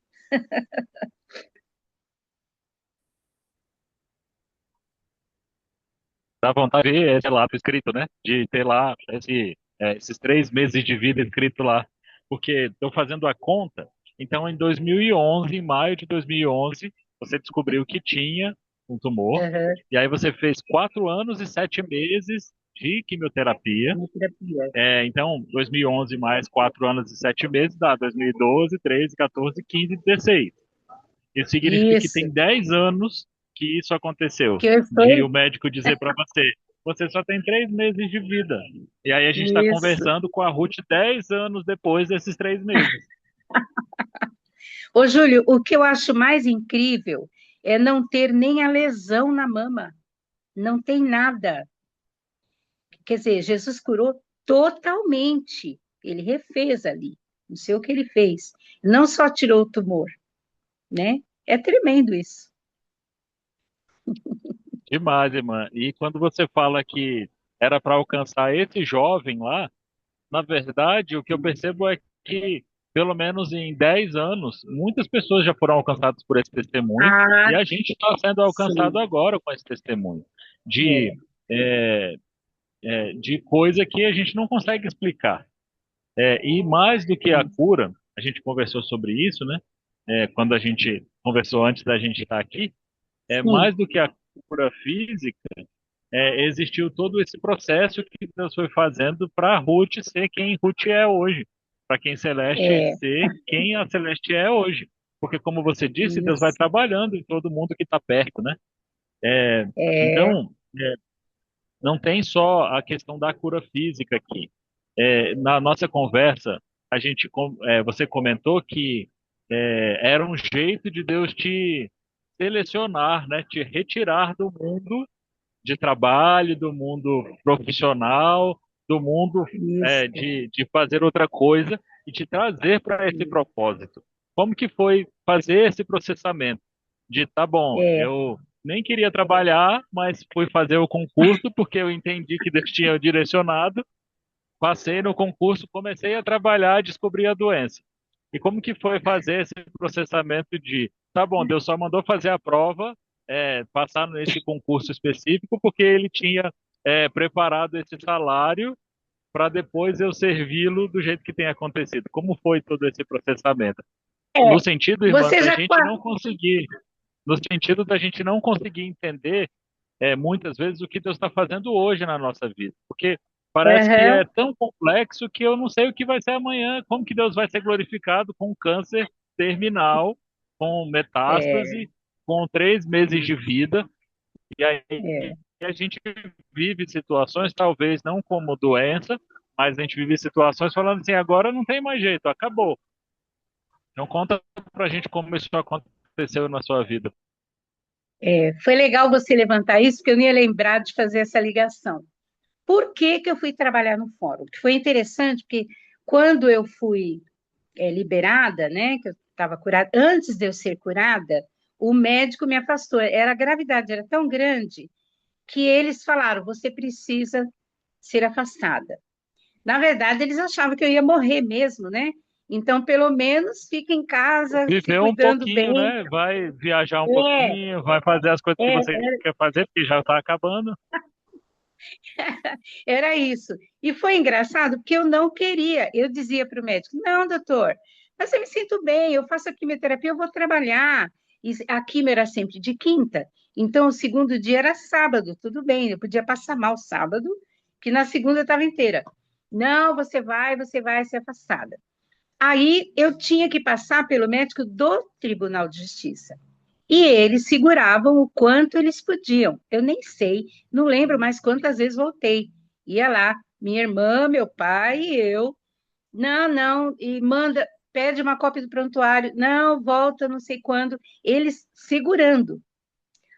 Dá vontade de ver esse relato escrito, né? De ter lá esses 3 meses de vida escrito lá. Porque estou fazendo a conta. Então, em 2011, em maio de 2011, você descobriu que tinha um tumor. Uhum. E aí você fez 4 anos e 7 meses de quimioterapia. Quimioterapia. Então, 2011 mais 4 anos e 7 meses dá 2012, 13, 14, 15, 16. Isso significa que Isso, tem 10 anos que isso aconteceu. que eu De o estou. médico dizer para você, você só tem 3 meses de vida. E aí a gente está Isso. conversando com a Ruth 10 anos depois desses 3 meses. Ô, Júlio, o que eu acho mais incrível é não ter nem a lesão na mama. não tem nada. Quer dizer, Jesus curou totalmente. Ele refez ali. Não sei o que ele fez. Não só tirou o tumor, né? É tremendo isso. Demais, irmã. E quando você fala que era para alcançar esse jovem lá, na verdade, o que eu percebo é que, pelo menos em 10 anos, muitas pessoas já foram alcançadas por esse testemunho, Ah, e a gente está sendo alcançado sim. agora com esse testemunho de, É, é, de coisa que a gente não consegue explicar. E mais do que a sim. cura, a gente conversou sobre isso, né? Quando a gente conversou antes da gente estar aqui, Sim. mais do que a cura física, existiu todo esse processo que Deus foi fazendo para Ruth ser quem Ruth é hoje, para quem Celeste É, ser quem a Celeste é hoje. Porque, como você disse, Deus vai isso. trabalhando em todo mundo que está perto, né? É, Então, não tem só a questão da cura física aqui. Na nossa conversa, você comentou que era um jeito de Deus te selecionar, né? Te retirar do mundo de trabalho, do mundo profissional, do mundo isso. de fazer outra coisa e te trazer para esse propósito. Como que foi fazer esse processamento? De, tá bom, É, eu nem queria trabalhar, mas fui fazer o concurso porque eu entendi que Deus tinha direcionado, passei no concurso, comecei a trabalhar, descobri a doença. E como que foi fazer esse processamento de, tá bom, Deus só mandou fazer a prova, passar nesse concurso específico, porque ele tinha preparado esse salário para depois eu servi-lo do jeito que tem acontecido. Como foi todo esse processamento? No é. sentido, irmã, Você da já gente não conseguir, no sentido da gente não conseguir entender muitas vezes o que Deus está fazendo hoje na nossa vida, porque parece que é Aham, tão complexo que eu não sei o que vai ser amanhã, como que Deus vai ser glorificado com um câncer terminal, com é, metástase, com 3 meses de vida, e aí é. a gente vive situações, talvez não como doença, mas a gente vive situações falando assim, agora não tem mais jeito, acabou. Então conta pra gente como isso aconteceu na sua vida. Foi legal você levantar isso, porque eu não ia lembrar de fazer essa ligação. Por que que eu fui trabalhar no fórum? Que foi interessante, porque quando eu fui liberada, né, que eu estava curada, antes de eu ser curada, o médico me afastou. A gravidade era tão grande que eles falaram: você precisa ser afastada. Na verdade, eles achavam que eu ia morrer mesmo, né? Então, pelo menos fica em casa, se Viver um cuidando pouquinho, bem. né? Vai viajar um É, pouquinho, vai fazer as coisas que é, você quer fazer, porque já está acabando. era isso. E foi engraçado porque eu não queria. Eu dizia para o médico: não, doutor, mas eu me sinto bem, eu faço a quimioterapia, eu vou trabalhar. E a quimio era sempre de quinta, então o segundo dia era sábado, tudo bem, eu podia passar mal sábado, que na segunda eu estava inteira. Não, você vai ser afastada. Aí eu tinha que passar pelo médico do Tribunal de Justiça. E eles seguravam o quanto eles podiam. Eu nem sei, não lembro mais quantas vezes voltei. Ia lá, minha irmã, meu pai e eu. Não, não, e manda, pede uma cópia do prontuário. Não, volta, não sei quando. Eles segurando.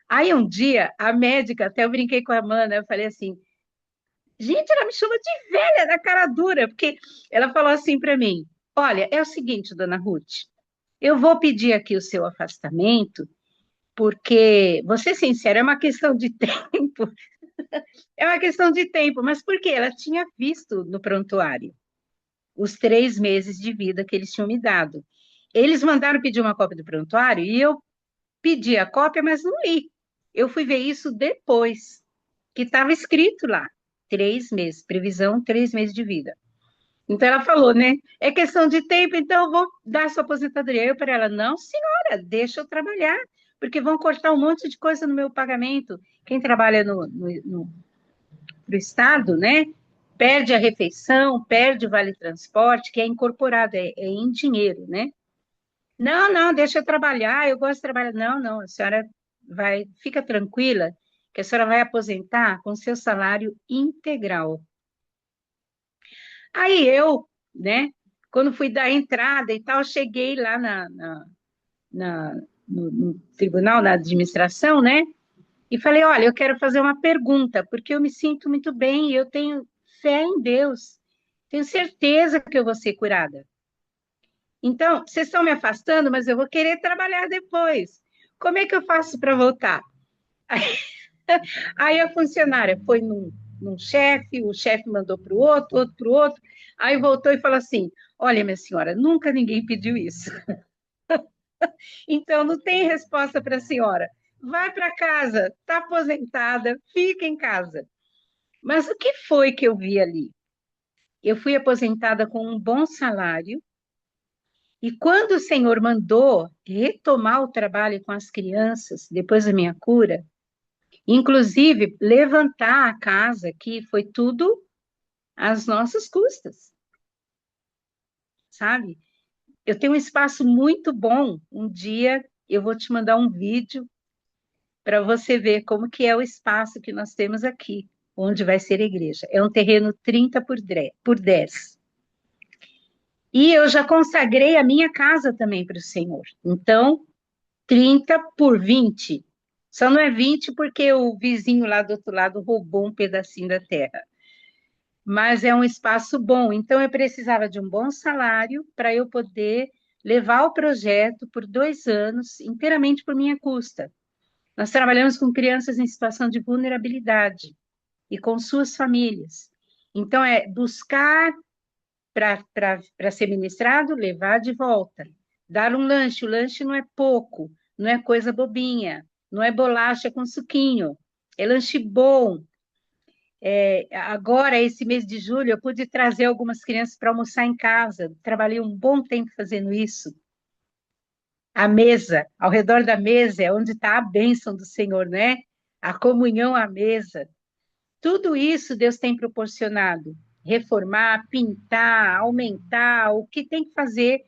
Aí um dia, a médica, até eu brinquei com a Amanda, eu falei assim: gente, ela me chama de velha da cara dura, porque ela falou assim para mim: olha, é o seguinte, dona Ruth, eu vou pedir aqui o seu afastamento porque, vou ser sincera, é uma questão de tempo. É uma questão de tempo, mas por quê? Ela tinha visto no prontuário os 3 meses de vida que eles tinham me dado. Eles mandaram pedir uma cópia do prontuário e eu pedi a cópia, mas não li. Eu fui ver isso depois, que estava escrito lá, 3 meses, previsão 3 meses de vida. Então ela falou, né? É questão de tempo, então eu vou dar sua aposentadoria. Eu para ela, não, senhora, deixa eu trabalhar, porque vão cortar um monte de coisa no meu pagamento. Quem trabalha no Estado, né? Perde a refeição, perde o vale transporte, que é incorporado, é em dinheiro, né? Não, não, deixa eu trabalhar, eu gosto de trabalhar. Não, não, a senhora vai, fica tranquila, que a senhora vai aposentar com seu salário integral. Aí eu, né, quando fui dar a entrada e tal, cheguei lá na, no tribunal, na administração, né? e falei: olha, eu quero fazer uma pergunta, porque eu me sinto muito bem e eu tenho fé em Deus. Tenho certeza que eu vou ser curada. Então, vocês estão me afastando, mas eu vou querer trabalhar depois. Como é que eu faço para voltar? Aí a funcionária foi num chefe, o chefe mandou para o outro para o outro. Aí voltou e falou assim: olha, minha senhora, nunca ninguém pediu isso. Então, não tem resposta para a senhora. Vai para casa, está aposentada, fica em casa. Mas o que foi que eu vi ali? Eu fui aposentada com um bom salário, e quando o Senhor mandou retomar o trabalho com as crianças, depois da minha cura, inclusive levantar a casa, que foi tudo às nossas custas, sabe? Eu tenho um espaço muito bom. Um dia eu vou te mandar um vídeo para você ver como que é o espaço que nós temos aqui, onde vai ser a igreja. É um terreno 30 por 10. E eu já consagrei a minha casa também para o Senhor. Então, 30 por 20. Só não é 20 porque o vizinho lá do outro lado roubou um pedacinho da terra. Mas é um espaço bom. Então, eu precisava de um bom salário para eu poder levar o projeto por 2 anos, inteiramente por minha custa. Nós trabalhamos com crianças em situação de vulnerabilidade e com suas famílias. Então, é buscar para ser ministrado, levar de volta. Dar um lanche, o lanche não é pouco, não é coisa bobinha, não é bolacha com suquinho, é lanche bom. Agora, esse mês de julho, eu pude trazer algumas crianças para almoçar em casa. Trabalhei um bom tempo fazendo isso. A mesa, ao redor da mesa, é onde está a bênção do Senhor, né? A comunhão à mesa. Tudo isso Deus tem proporcionado. Reformar, pintar, aumentar, o que tem que fazer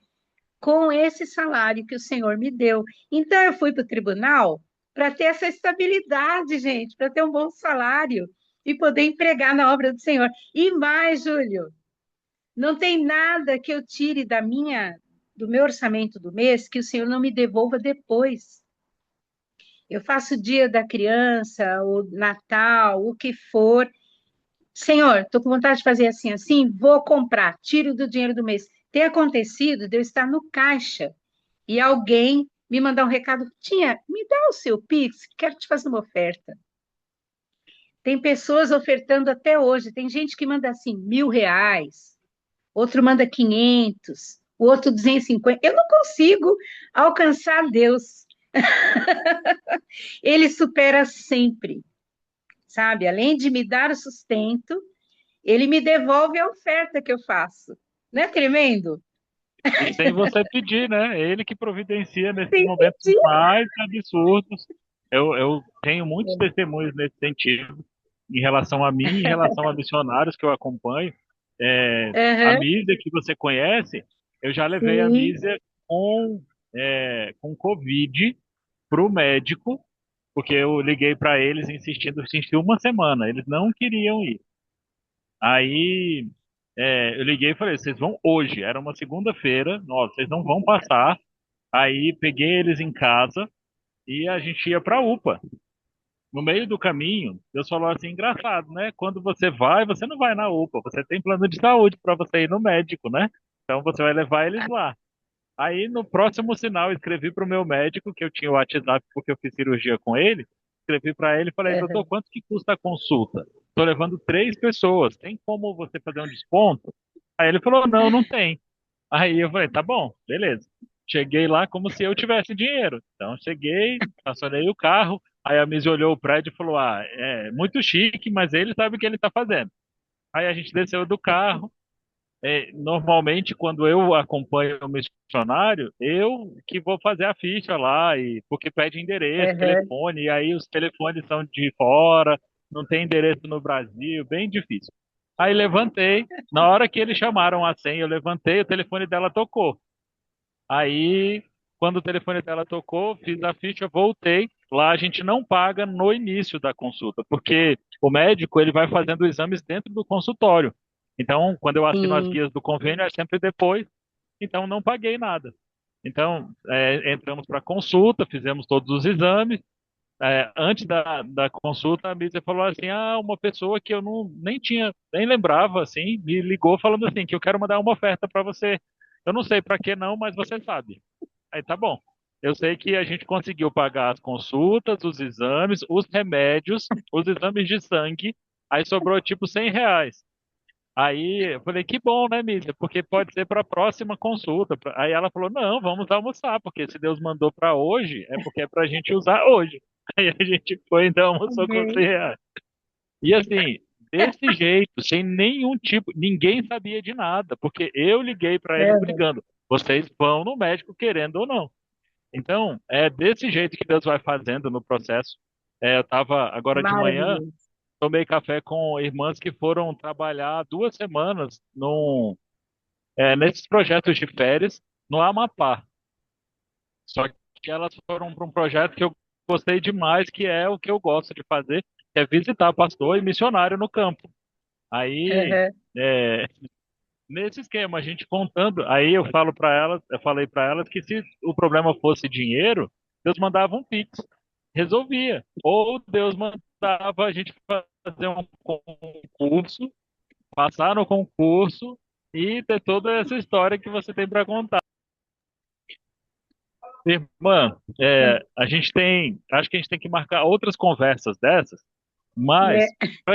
com esse salário que o Senhor me deu. Então, eu fui para o tribunal para ter essa estabilidade, gente, para ter um bom salário e poder empregar na obra do Senhor. E mais, Júlio, não tem nada que eu tire do meu orçamento do mês que o Senhor não me devolva depois. Eu faço o dia da criança, o Natal, o que for. Senhor, estou com vontade de fazer assim, assim, vou comprar, tiro do dinheiro do mês. Tem acontecido de eu estar no caixa e alguém me mandar um recado, Tinha, me dá o seu Pix, quero te fazer uma oferta. Tem pessoas ofertando até hoje, tem gente que manda assim, R$ 1.000, outro manda 500, o outro 250. Eu não consigo alcançar Deus. Ele supera sempre, sabe? Além de me dar o sustento, ele me devolve a oferta que eu faço. Não é tremendo? E sem você pedir, né? Ele que providencia nesses Sem momentos pedir. mais absurdos. Eu tenho muitos testemunhos nesse sentido, em relação a mim, em relação a missionários que eu acompanho. A Aham, Mísia, que você conhece, eu já levei a sim. Mísia com Covid para o médico, porque eu liguei para eles insistindo, insisti uma semana, eles não queriam ir. Aí eu liguei e falei, vocês vão hoje, era uma segunda-feira, nossa, vocês não vão passar. Aí peguei eles em casa e a gente ia para a UPA. No meio do caminho, Deus falou assim, engraçado, né? Quando você vai, você não vai na UPA, você tem plano de saúde para você ir no médico, né? Então você vai levar eles lá. Aí no próximo sinal, eu escrevi para o meu médico, que eu tinha o WhatsApp porque eu fiz cirurgia com ele. Escrevi para ele e falei, doutor, Aham. quanto que custa a consulta? Estou levando 3 pessoas, tem como você fazer um desconto? Aí ele falou, não, não tem. Aí eu falei, tá bom, beleza. Cheguei lá como se eu tivesse dinheiro. Então cheguei, estacionei o carro, aí a Missy olhou o prédio e falou, é muito chique, mas ele sabe o que ele está fazendo. Aí a gente desceu do carro, normalmente, quando eu acompanho o missionário, eu que vou fazer a ficha lá, e porque pede endereço, Aham. telefone, e aí os telefones são de fora, não tem endereço no Brasil, bem difícil. Aí levantei, na hora que eles chamaram a senha, eu levantei, o telefone dela tocou. Aí, quando o telefone dela tocou, fiz a ficha, voltei. Lá a gente não paga no início da consulta, porque o médico ele vai fazendo exames dentro do consultório. Então, quando eu assino as Sim. guias do convênio, é sempre depois. Então, não paguei nada. Então, entramos para consulta, fizemos todos os exames. antes da consulta, a Mísia falou assim, uma pessoa que eu não nem tinha, nem lembrava, assim, me ligou falando assim, que eu quero mandar uma oferta para você. Eu não sei para que não, mas você sabe. Aí tá bom. Eu sei que a gente conseguiu pagar as consultas, os exames, os remédios, os exames de sangue, aí sobrou tipo R$ 100. Aí eu falei, que bom, né, Mísia? Porque pode ser para a próxima consulta. Aí ela falou, não, vamos almoçar, porque se Deus mandou para hoje, é porque é para a gente usar hoje. Aí a gente foi, então, almoçou com Uhum. R$ 100. E assim, desse jeito, sem nenhum tipo, ninguém sabia de nada, porque eu liguei para eles Uhum. brigando. Vocês vão no médico querendo ou não. Então, é desse jeito que Deus vai fazendo no processo. Eu estava agora de manhã, Maravilhoso. tomei café com irmãs que foram trabalhar 2 semanas nesses projetos de férias no Amapá. Só que elas foram para um projeto que eu gostei demais, que é o que eu gosto de fazer, que é visitar pastor e missionário no campo. Aí, Uhum. é, nesse esquema, a gente contando, aí eu falo para elas, eu falei para elas que se o problema fosse dinheiro, Deus mandava um Pix, resolvia. Ou Deus mandava a gente fazer um concurso, passar no concurso e ter toda essa história que você tem para contar. Irmã, acho que a gente tem que marcar outras conversas dessas, É, mas para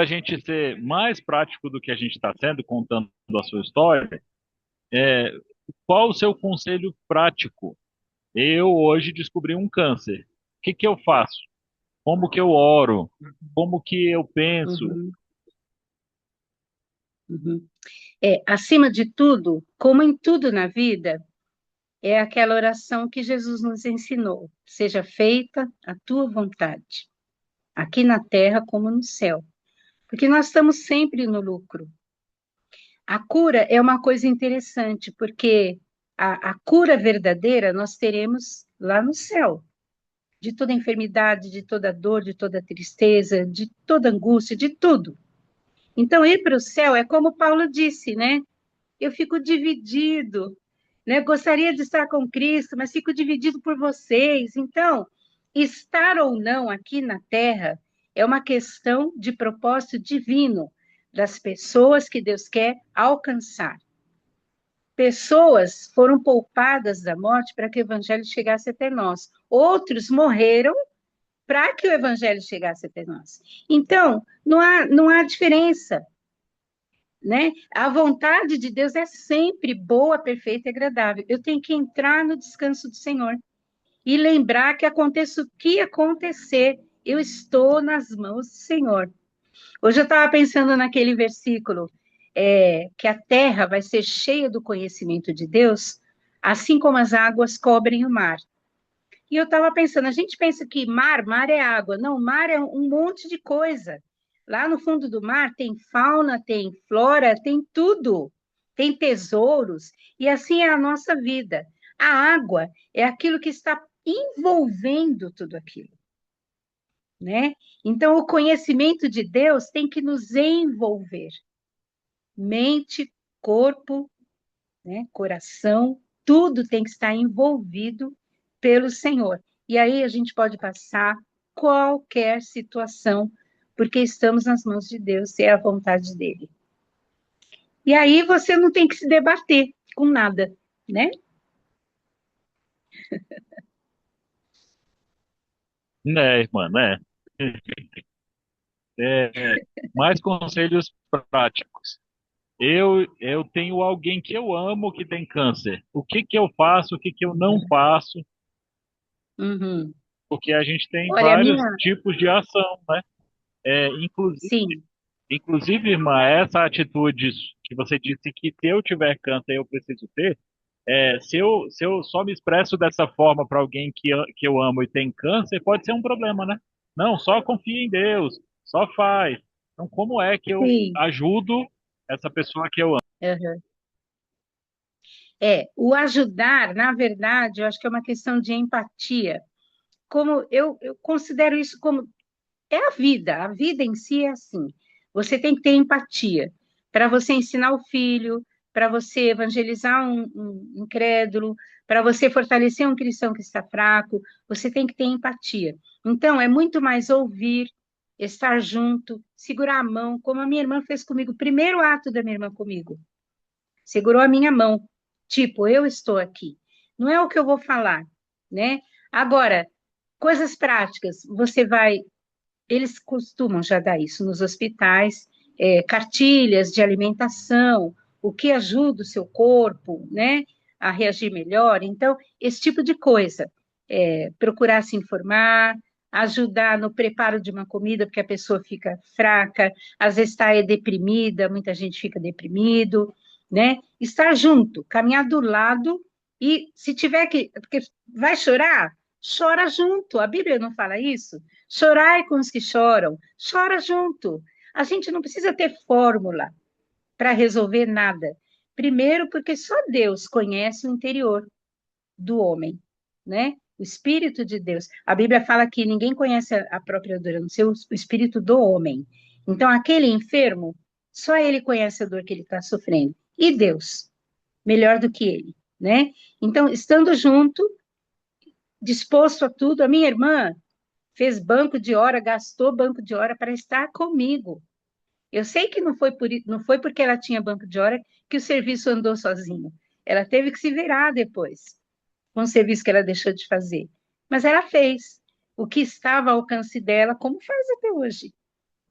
a gente ser mais prático do que a gente está sendo, contando a sua história, é, qual o seu conselho prático? Eu hoje descobri um câncer. O que que eu faço? Como que eu oro? Como que eu penso? uhum, uhum. Acima de tudo, como em tudo na vida, é aquela oração que Jesus nos ensinou: seja feita a tua vontade, aqui na terra como no céu, porque nós estamos sempre no lucro. A cura é uma coisa interessante, porque a cura verdadeira nós teremos lá no céu, de toda enfermidade, de toda dor, de toda tristeza, de toda angústia, de tudo. Então, ir para o céu é como Paulo disse, né? Eu fico dividido, né? Gostaria de estar com Cristo, mas fico dividido por vocês. Então, estar ou não aqui na Terra é uma questão de propósito divino das pessoas que Deus quer alcançar. Pessoas foram poupadas da morte para que o evangelho chegasse até nós. Outros morreram para que o evangelho chegasse até nós. Então, não há diferença, né? A vontade de Deus é sempre boa, perfeita e agradável. Eu tenho que entrar no descanso do Senhor e lembrar que aconteça o que acontecer, eu estou nas mãos do Senhor. Hoje eu estava pensando naquele versículo, que a terra vai ser cheia do conhecimento de Deus, assim como as águas cobrem o mar. E eu estava pensando, a gente pensa que mar é água. Não, mar é um monte de coisa. Lá no fundo do mar tem fauna, tem flora, tem tudo. Tem tesouros. E assim é a nossa vida. A água é aquilo que está envolvendo tudo aquilo, né? Então, o conhecimento de Deus tem que nos envolver. Mente, corpo, né, coração, tudo tem que estar envolvido pelo Senhor. E aí a gente pode passar qualquer situação, porque estamos nas mãos de Deus, é a vontade dele. E aí você não tem que se debater com nada, né? Né, irmã, né? Mais conselhos práticos. Eu tenho alguém que eu amo que tem câncer. O que que eu faço? O que que eu não faço? Uhum. Porque a gente tem Olha, a vários minha, tipos de ação, né? É, sim, inclusive, irmã, essa atitude que você disse que se eu tiver câncer eu preciso ter, se eu só me expresso dessa forma para alguém que eu amo e tem câncer, pode ser um problema, né? Não, só confia em Deus, só faz. Então, como é que eu sim. ajudo essa pessoa que eu amo? Uhum. O ajudar, na verdade, eu acho que é uma questão de empatia. Como eu considero isso como é a vida em si é assim. Você tem que ter empatia para você ensinar o filho, para você evangelizar um incrédulo, para você fortalecer um cristão que está fraco, você tem que ter empatia. Então, é muito mais ouvir, estar junto, segurar a mão, como a minha irmã fez comigo, o primeiro ato da minha irmã comigo. Segurou a minha mão, tipo, eu estou aqui. Não é o que eu vou falar, né? Agora, coisas práticas, você vai, eles costumam já dar isso nos hospitais, cartilhas de alimentação, o que ajuda o seu corpo, né, a reagir melhor. Então, esse tipo de coisa, procurar se informar, ajudar no preparo de uma comida, porque a pessoa fica fraca, às vezes está deprimida, muita gente fica deprimido, né? Estar junto, caminhar do lado e se tiver que, porque vai chorar, chora junto. A Bíblia não fala isso? Chorai com os que choram, chora junto. A gente não precisa ter fórmula para resolver nada. Primeiro, porque só Deus conhece o interior do homem, né? O Espírito de Deus. A Bíblia fala que ninguém conhece a própria dor, a não ser o Espírito do homem. Então, aquele enfermo, só ele conhece a dor que ele está sofrendo. E Deus, melhor do que ele, né? Então, estando junto, disposto a tudo, a minha irmã fez banco de hora, gastou banco de hora para estar comigo. Eu sei que não foi porque ela tinha banco de hora que o serviço andou sozinho. Ela teve que se virar depois com o serviço que ela deixou de fazer. Mas ela fez o que estava ao alcance dela, como faz até hoje.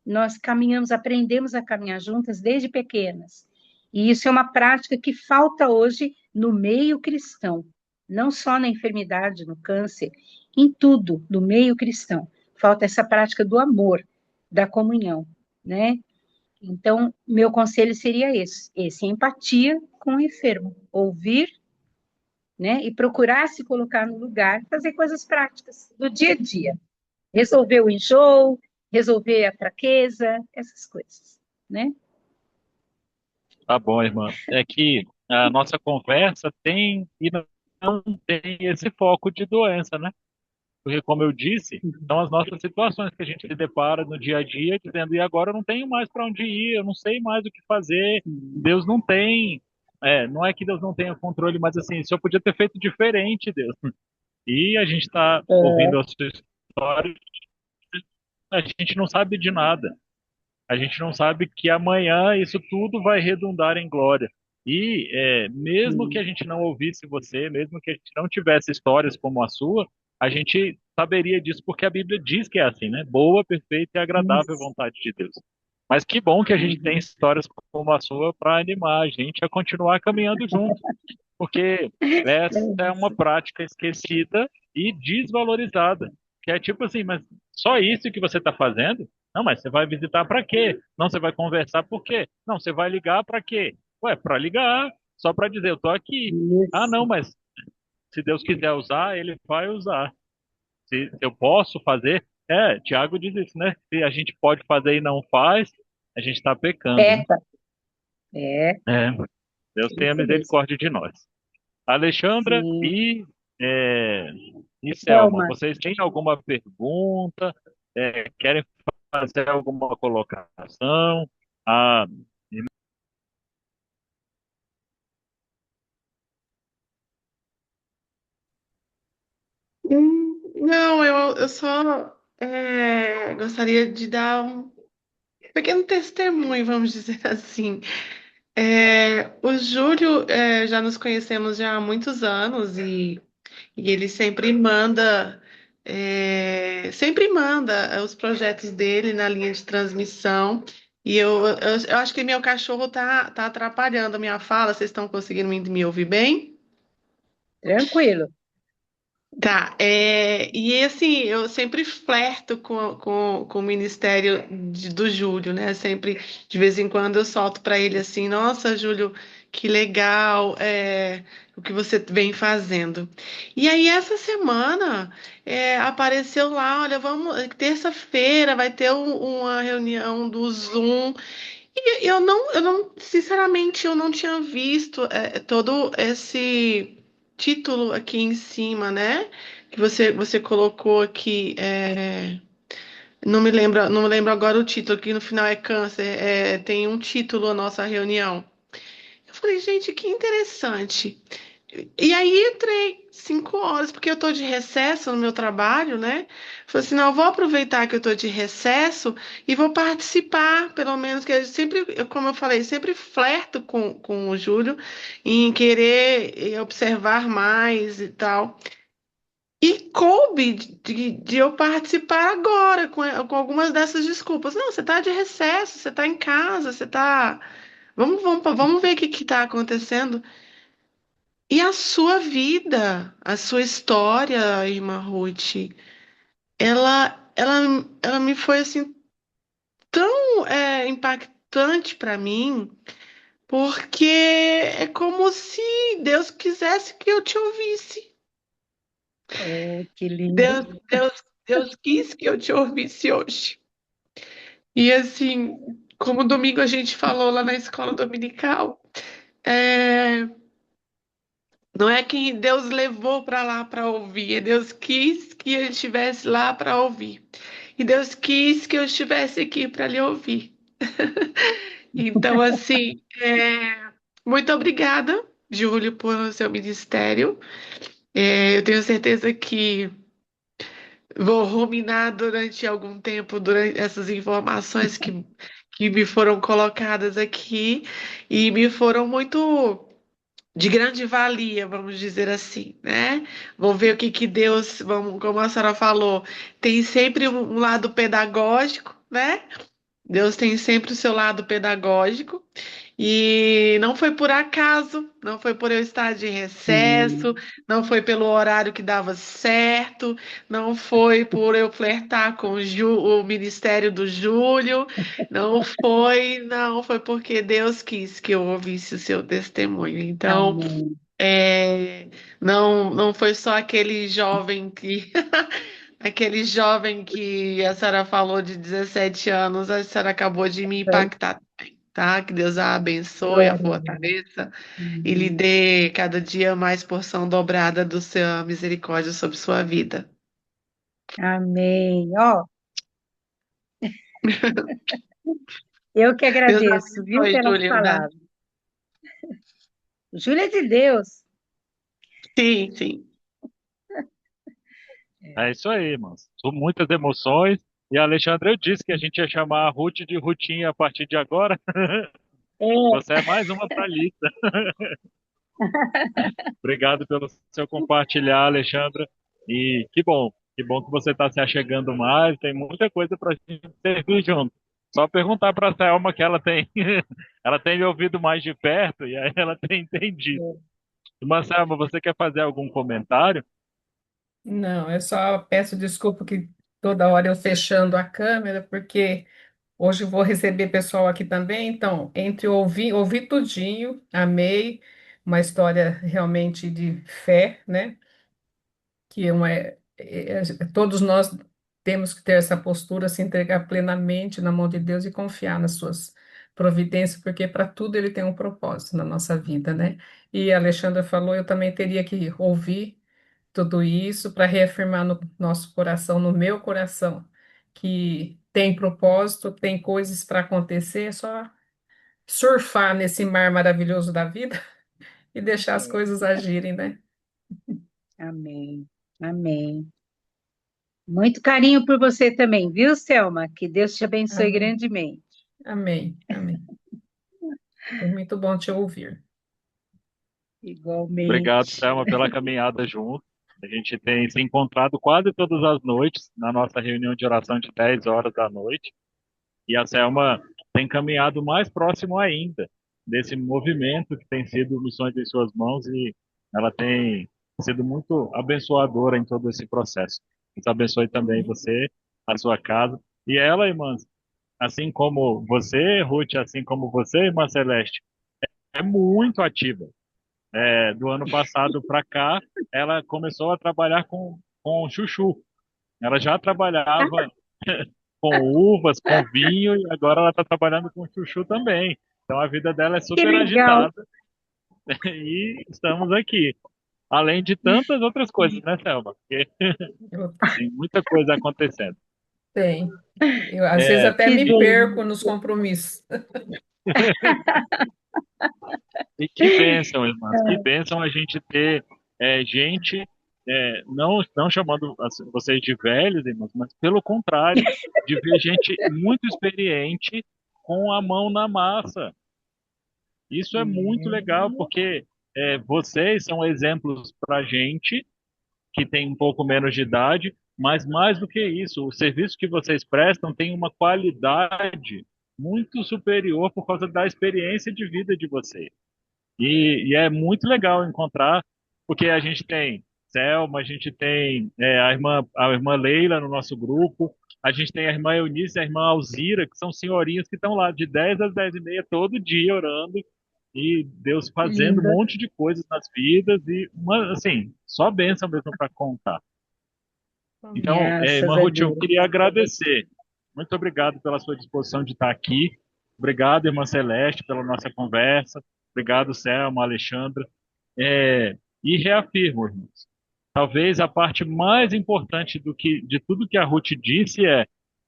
Nós caminhamos, aprendemos a caminhar juntas desde pequenas. E isso é uma prática que falta hoje no meio cristão, não só na enfermidade, no câncer, em tudo, no meio cristão. Falta essa prática do amor, da comunhão, né? Então, meu conselho seria esse empatia com o enfermo, ouvir, né, e procurar se colocar no lugar, fazer coisas práticas do dia a dia. Resolver o enjoo, resolver a fraqueza, essas coisas, né? Tá bom, irmã. É que a nossa conversa tem e não tem esse foco de doença, né? Porque, como eu disse, são as nossas situações que a gente se depara no dia a dia, dizendo, e agora eu não tenho mais para onde ir, eu não sei mais o que fazer. Deus não tem, não é que Deus não tenha controle, mas assim, se eu podia ter feito diferente, Deus. E a gente está ouvindo a sua história, a gente não sabe de nada. A gente não sabe que amanhã isso tudo vai redundar em glória. E mesmo que a gente não ouvisse você, mesmo que a gente não tivesse histórias como a sua, a gente saberia disso porque a Bíblia diz que é assim, né? Boa, perfeita e agradável Isso. vontade de Deus. Mas que bom que a gente tem histórias como a sua para animar a gente a continuar caminhando junto, porque essa é uma prática esquecida e desvalorizada. Que é tipo assim, mas só isso que você está fazendo? Não, mas você vai visitar para quê? Não, você vai conversar por quê? Não, você vai ligar para quê? Ué, para ligar, só para dizer, eu tô aqui. Ah, Isso. não, mas se Deus quiser usar, ele vai usar. Se eu posso fazer, Tiago diz isso, né? Se a gente pode fazer e não faz, a gente está pecando, né? Peca. É, É, Deus tenha isso mesmo. misericórdia de nós. Alexandra Sim. é, e Selma, Selma. vocês têm alguma pergunta? Querem fazer alguma colocação? Ah, Não, eu só gostaria de dar um pequeno testemunho, vamos dizer assim. O Júlio, já nos conhecemos já há muitos anos e ele sempre manda os projetos dele na linha de transmissão. E eu acho que meu cachorro tá atrapalhando a minha fala. Vocês estão conseguindo me ouvir bem? Tranquilo. Tá, e assim, eu sempre flerto com o ministério do Júlio, né? Sempre, de vez em quando, eu solto para ele assim: Nossa, Júlio, que legal o que você vem fazendo. E aí, essa semana, apareceu lá: Olha, vamos, terça-feira vai ter uma reunião do Zoom. E sinceramente, eu não tinha visto todo esse título aqui em cima, né? Que você colocou aqui. Não me lembro agora o título, que no final é câncer. Tem um título a nossa reunião. Eu falei, gente, que interessante. E aí entrei 5 horas, porque eu tô de recesso no meu trabalho, né? Falei assim, não, eu vou aproveitar que eu tô de recesso e vou participar, pelo menos, que eu sempre, como eu falei, sempre flerto com o Júlio em querer observar mais e tal. E coube de eu participar agora com algumas dessas desculpas. Não, você tá de recesso, você tá em casa, você tá. Vamos ver o que que tá acontecendo. E a sua vida, a sua história, irmã Ruth, ela me foi assim tão impactante para mim, porque é como se Deus quisesse que eu te ouvisse. Oh, que lindo. Deus quis que eu te ouvisse hoje. E assim, como domingo a gente falou lá na escola dominical, é, não é que Deus levou para lá para ouvir, é Deus quis que ele estivesse lá para ouvir. E Deus quis que eu estivesse aqui para lhe ouvir. Então, assim, muito obrigada, Júlio, por seu ministério. Eu tenho certeza que vou ruminar durante algum tempo, durante essas informações que me foram colocadas aqui e me foram muito de grande valia, vamos dizer assim, né? Vou ver o que que Deus, vamos, como a senhora falou, tem sempre um lado pedagógico, né? Deus tem sempre o seu lado pedagógico. E não foi por acaso, não foi por eu estar de recesso, Sim. não foi pelo horário que dava certo, não foi por eu flertar com o ministério do Júlio, não foi porque Deus quis que eu ouvisse o seu testemunho. Então, Amém. não foi só aquele jovem que aquele jovem que a senhora falou de 17 anos, a senhora acabou de me impactar também, tá? Que Deus a abençoe, a Glória a Deus. fortaleça e lhe Amém. dê cada dia mais porção dobrada do seu misericórdia sobre sua vida. Amém. Ó, eu que Deus agradeço, viu, abençoe, pelas Juliana. palavras. Júlia é de Deus. Sim, sim. É isso aí, irmãos. São muitas emoções. E a Alexandra, eu disse que a gente ia chamar a Ruth de Rutinha a partir de agora. É, Você é mais uma pra lista. Obrigado pelo seu compartilhar, Alexandra. E que bom que você está se achegando mais. Tem muita coisa para a gente servir junto. Só perguntar para a Thelma que ela tem, ela tem me ouvido mais de perto e aí ela tem entendido. Mas, Thelma, você quer fazer algum comentário? Não, eu só peço desculpa que toda hora eu fechando a câmera, porque hoje eu vou receber pessoal aqui também, então, entre ouvir tudinho, amei, uma história realmente de fé, né? Que todos nós temos que ter essa postura, se entregar plenamente na mão de Deus e confiar nas suas providências, porque para tudo ele tem um propósito na nossa vida, né? E a Alexandra falou, eu também teria que ouvir tudo isso para reafirmar no nosso coração, no meu coração, que tem propósito, tem coisas para acontecer, é só surfar nesse mar maravilhoso da vida e deixar as é. coisas agirem, né? Amém. Amém. Muito carinho por você também, viu, Selma? Que Deus te abençoe Amém. grandemente. Amém. Amém. Foi muito bom te ouvir. Obrigado, Igualmente. Thelma, pela caminhada junto. A gente tem se encontrado quase todas as noites na nossa reunião de oração de 10 horas da noite. E a Selma tem caminhado mais próximo ainda desse movimento que tem sido Missões em Suas Mãos e ela tem sido muito abençoadora em todo esse processo. Deus abençoe também Amém. você, a sua casa. E ela, irmãs, assim como você, Ruth, assim como você, irmã Celeste, é muito ativa. Do ano passado para cá, ela começou a trabalhar com chuchu. Ela já trabalhava com uvas, com vinho, e agora ela está trabalhando com chuchu também. Então a vida dela é Que super legal. agitada e estamos aqui. Além de tantas outras coisas, né, Selma? Porque Eu tem muita coisa acontecendo. tenho. Eu, às vezes É, até Que me perco nos delícia. compromissos. E que bênção, irmãs, que bênção a gente ter gente, não chamando vocês de velhos, irmãos, mas pelo contrário, de ver gente muito experiente com a mão na massa. Isso é muito legal, porque vocês são exemplos para a gente que tem um pouco menos de idade, mas mais do que isso, o serviço que vocês prestam tem uma qualidade muito superior por causa da experiência de vida de vocês. E é muito legal encontrar, porque a gente tem Selma, a gente tem a irmã Leila no nosso grupo, a gente tem a irmã Eunice e a irmã Alzira, que são senhorinhas que estão lá de 10 às 10:30 todo dia orando, e Deus fazendo um Linda. monte de coisas nas vidas, e assim, só bênção mesmo para contar. Então, Graças irmã a Ruth, eu Deus. queria agradecer. Muito obrigado pela sua disposição de estar aqui. Obrigado, irmã Celeste, pela nossa conversa. Obrigado, Selma, Alexandra. E reafirmo, irmãos, talvez a parte mais importante de tudo que a Ruth disse é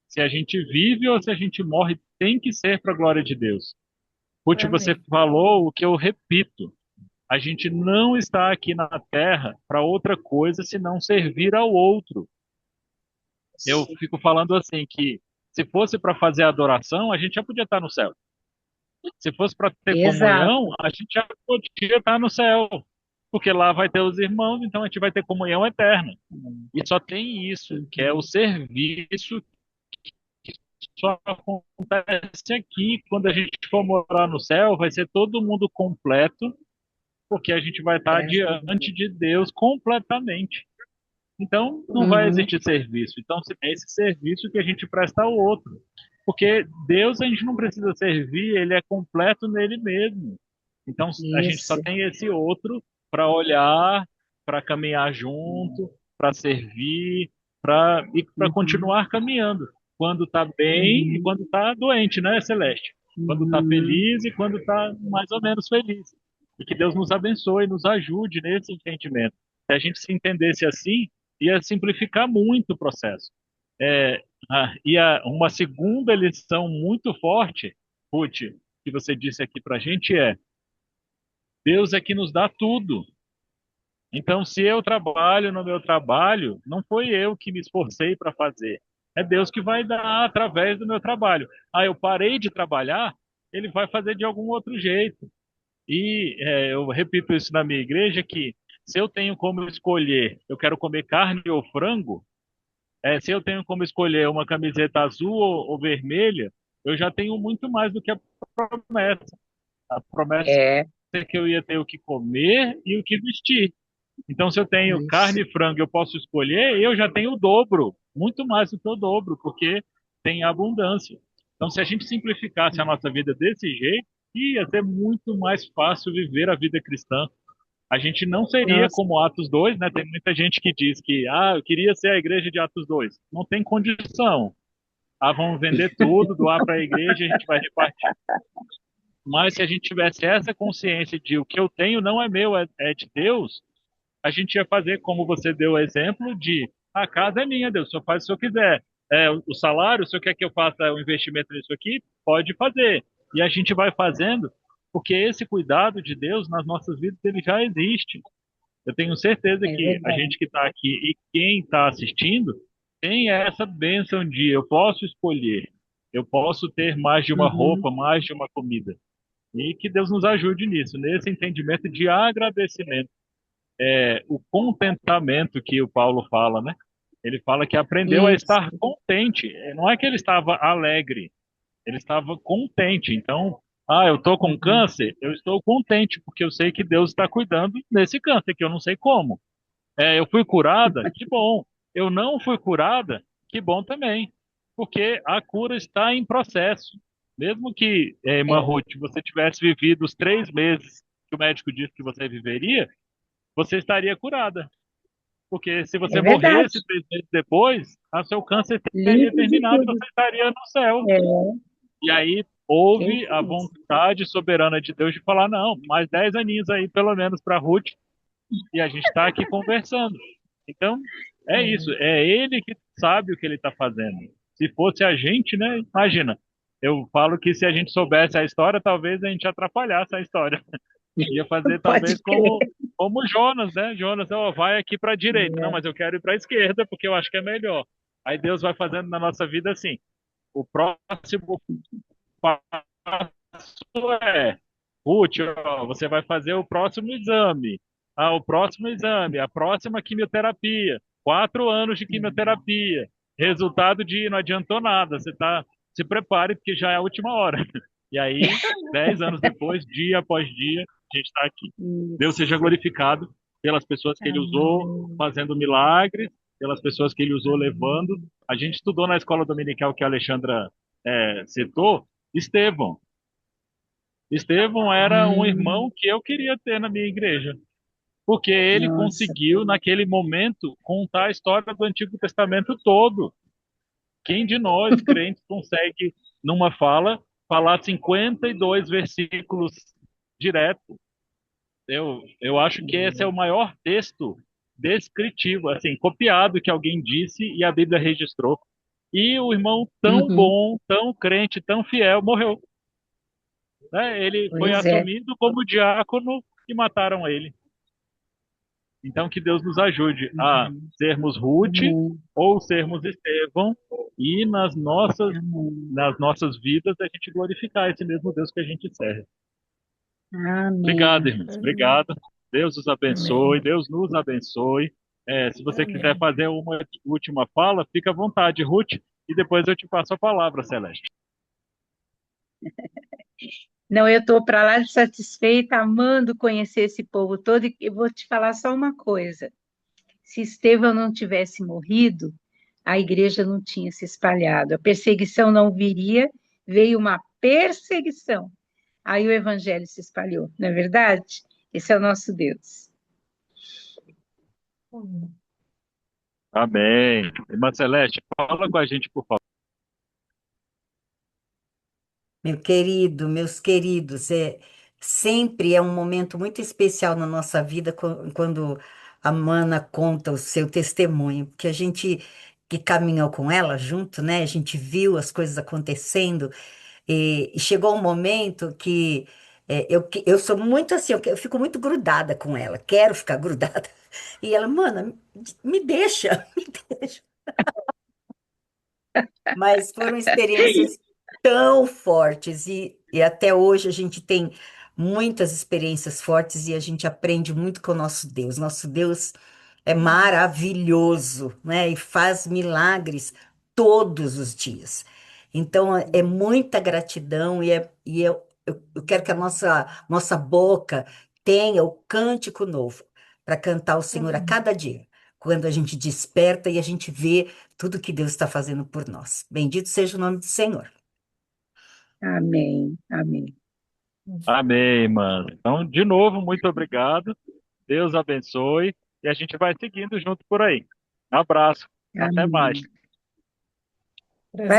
se a gente vive ou se a gente morre, tem que ser para a glória de Deus. Ruth, você Amém. falou o que eu repito. A gente não está aqui na Terra para outra coisa senão servir ao outro. Eu fico falando assim que se fosse para fazer adoração, a gente já podia estar no céu. Se fosse para ter comunhão, Exato. a gente já podia estar no céu, porque lá vai ter os irmãos, então a gente vai ter comunhão eterna. E só tem isso, que é o serviço que só acontece aqui. Quando a gente for morar no céu, vai ser todo mundo completo, porque a gente vai estar Graças a diante Deus. de Deus completamente. Então, não vai Uhum. existir serviço. Então, se tem esse serviço que a gente presta ao outro. Porque Deus a gente não precisa servir, ele é completo nele mesmo. Então, a gente só Isso. tem esse outro para olhar, para caminhar junto, para servir, para Uhum. continuar caminhando. Quando está bem e Uhum. quando está doente, né, Celeste? Quando está Uhum. feliz e quando está mais ou menos feliz. E que Deus nos abençoe e nos ajude nesse entendimento. Se a gente se entendesse assim, ia simplificar muito o processo. Uma segunda lição muito forte, Ruth, que você disse aqui para a gente é: Deus é que nos dá tudo. Então, se eu trabalho no meu trabalho, não foi eu que me esforcei para fazer. É Deus que vai dar através do meu trabalho. Eu parei de trabalhar, ele vai fazer de algum outro jeito. E eu repito isso na minha igreja que se eu tenho como escolher, eu quero comer carne ou frango, se eu tenho como escolher uma camiseta azul ou vermelha, eu já tenho muito mais do que a promessa. A promessa É, é que eu ia ter o que comer e o que vestir. Então, se eu tenho isso. carne e frango, eu posso escolher, eu já tenho o dobro, muito mais do que o dobro, porque tem abundância. Então, se a gente simplificasse a nossa vida desse jeito, ia ser muito mais fácil viver a vida cristã. A gente não seria Nossa. como Atos 2, né? Tem muita gente que diz que, eu queria ser a igreja de Atos 2. Não tem condição. Vamos vender tudo, doar para a igreja, a gente vai repartir. Mas se a gente tivesse essa consciência de o que eu tenho não é meu, é de Deus, a gente ia fazer como você deu o exemplo de a casa é minha, Deus, o senhor faz o senhor quiser. O salário, o senhor quer que eu faça o investimento nisso aqui? Pode fazer. E a gente vai fazendo, porque esse cuidado de Deus nas nossas vidas ele já existe. Eu tenho certeza É que a verdade. gente que está aqui e quem está assistindo tem essa bênção de eu posso escolher, eu posso ter mais de uma Uhum. roupa, mais de uma comida. E que Deus nos ajude nisso, nesse entendimento de agradecimento. O contentamento que o Paulo fala, né? Ele fala que aprendeu a Isso. estar contente. Não é que ele estava alegre, ele estava contente. Então, eu estou com Uhum. câncer, eu estou contente, porque eu sei que Deus está cuidando desse câncer, que eu não sei como. Eu fui curada, que bom. Eu não fui curada, que bom também. Porque a cura está em processo. Mesmo que, irmã É, Ruth, você tivesse vivido os 3 meses que o médico disse que você viveria, você estaria curada. Porque se é você verdade. morresse 3 meses depois, o seu câncer teria Livre de terminado e tudo. você estaria no céu. É, E aí é houve isso a mesmo. vontade soberana de Deus de falar, não, mais 10 aninhos aí, pelo menos, para Ruth, e a gente está aqui conversando. Então, é isso. É, É ele que sabe o que ele está fazendo. Se fosse a gente, né? Imagina. Eu falo que se a gente soubesse a história, talvez a gente atrapalhasse a história. Ia fazer Pode talvez crer. como Jonas, né? Jonas, ó, vai aqui para a direita. Não, mas eu quero ir para a esquerda porque eu acho que é melhor. Aí Deus vai fazendo na nossa vida assim. O próximo passo é, Ruth, ó, você vai fazer o próximo exame. Ah, o próximo exame, a próxima quimioterapia. 4 anos de quimioterapia. Resultado de não adiantou nada. Se prepare porque já é a última hora. E aí, 10 anos depois, dia após dia, a gente está aqui. Deus seja Isso. glorificado pelas pessoas que Ele usou Amém. fazendo milagres, pelas pessoas que Ele usou levando. A gente estudou na escola dominical que a Alexandra citou, Estevão. Estevão era um Hum, irmão que eu queria ter na minha igreja, porque ele nossa. conseguiu, naquele momento, contar a história do Antigo Testamento todo. Quem de nós, crentes, consegue, numa fala, falar 52 versículos direto? Eu acho que esse é o maior texto descritivo, assim, copiado que alguém disse e a Bíblia registrou. E o irmão tão Uhum, bom, tão crente, tão fiel, morreu. Né? Ele foi pois é. assumido como diácono e mataram ele. Então, que Deus nos ajude a Uhum, sermos Ruth amém, ou sermos Estevão e amém, nas nossas vidas a gente glorificar esse mesmo Deus que a gente serve. Obrigado, amém. irmãos. Obrigado. Deus os abençoe. Amém. Deus nos abençoe. Se você quiser Amém. fazer uma última fala, fica à vontade, Ruth, e depois eu te passo a palavra, Celeste. Não, eu estou para lá de satisfeita, amando conhecer esse povo todo, e eu vou te falar só uma coisa. Se Estevão não tivesse morrido, a igreja não tinha se espalhado, a perseguição não viria, veio uma perseguição. Aí o evangelho se espalhou, não é verdade? Esse é o nosso Deus. Amém. Irmã Celeste, fala com a gente, por favor. Meu querido, meus queridos, sempre é um momento muito especial na nossa vida quando a Mana conta o seu testemunho, porque a gente que caminhou com ela junto, né? A gente viu as coisas acontecendo e chegou um momento que eu sou muito assim, eu fico muito grudada com ela, quero ficar grudada. E ela, Mana, me deixa, me deixa. Mas foram experiências tão fortes e até hoje a gente tem muitas experiências fortes e a gente aprende muito com o nosso Deus. Nosso Deus é maravilhoso, né? E faz milagres todos os dias. Então é muita gratidão eu quero que a nossa boca tenha o cântico novo para cantar o Senhor a cada dia, quando a gente desperta e a gente vê tudo que Deus está fazendo por nós. Bendito seja o nome do Senhor. Amém, amém, Amém, irmã. Então, de novo, muito obrigado. Deus abençoe. E a gente vai seguindo junto por aí. Um abraço. Até mais. amém.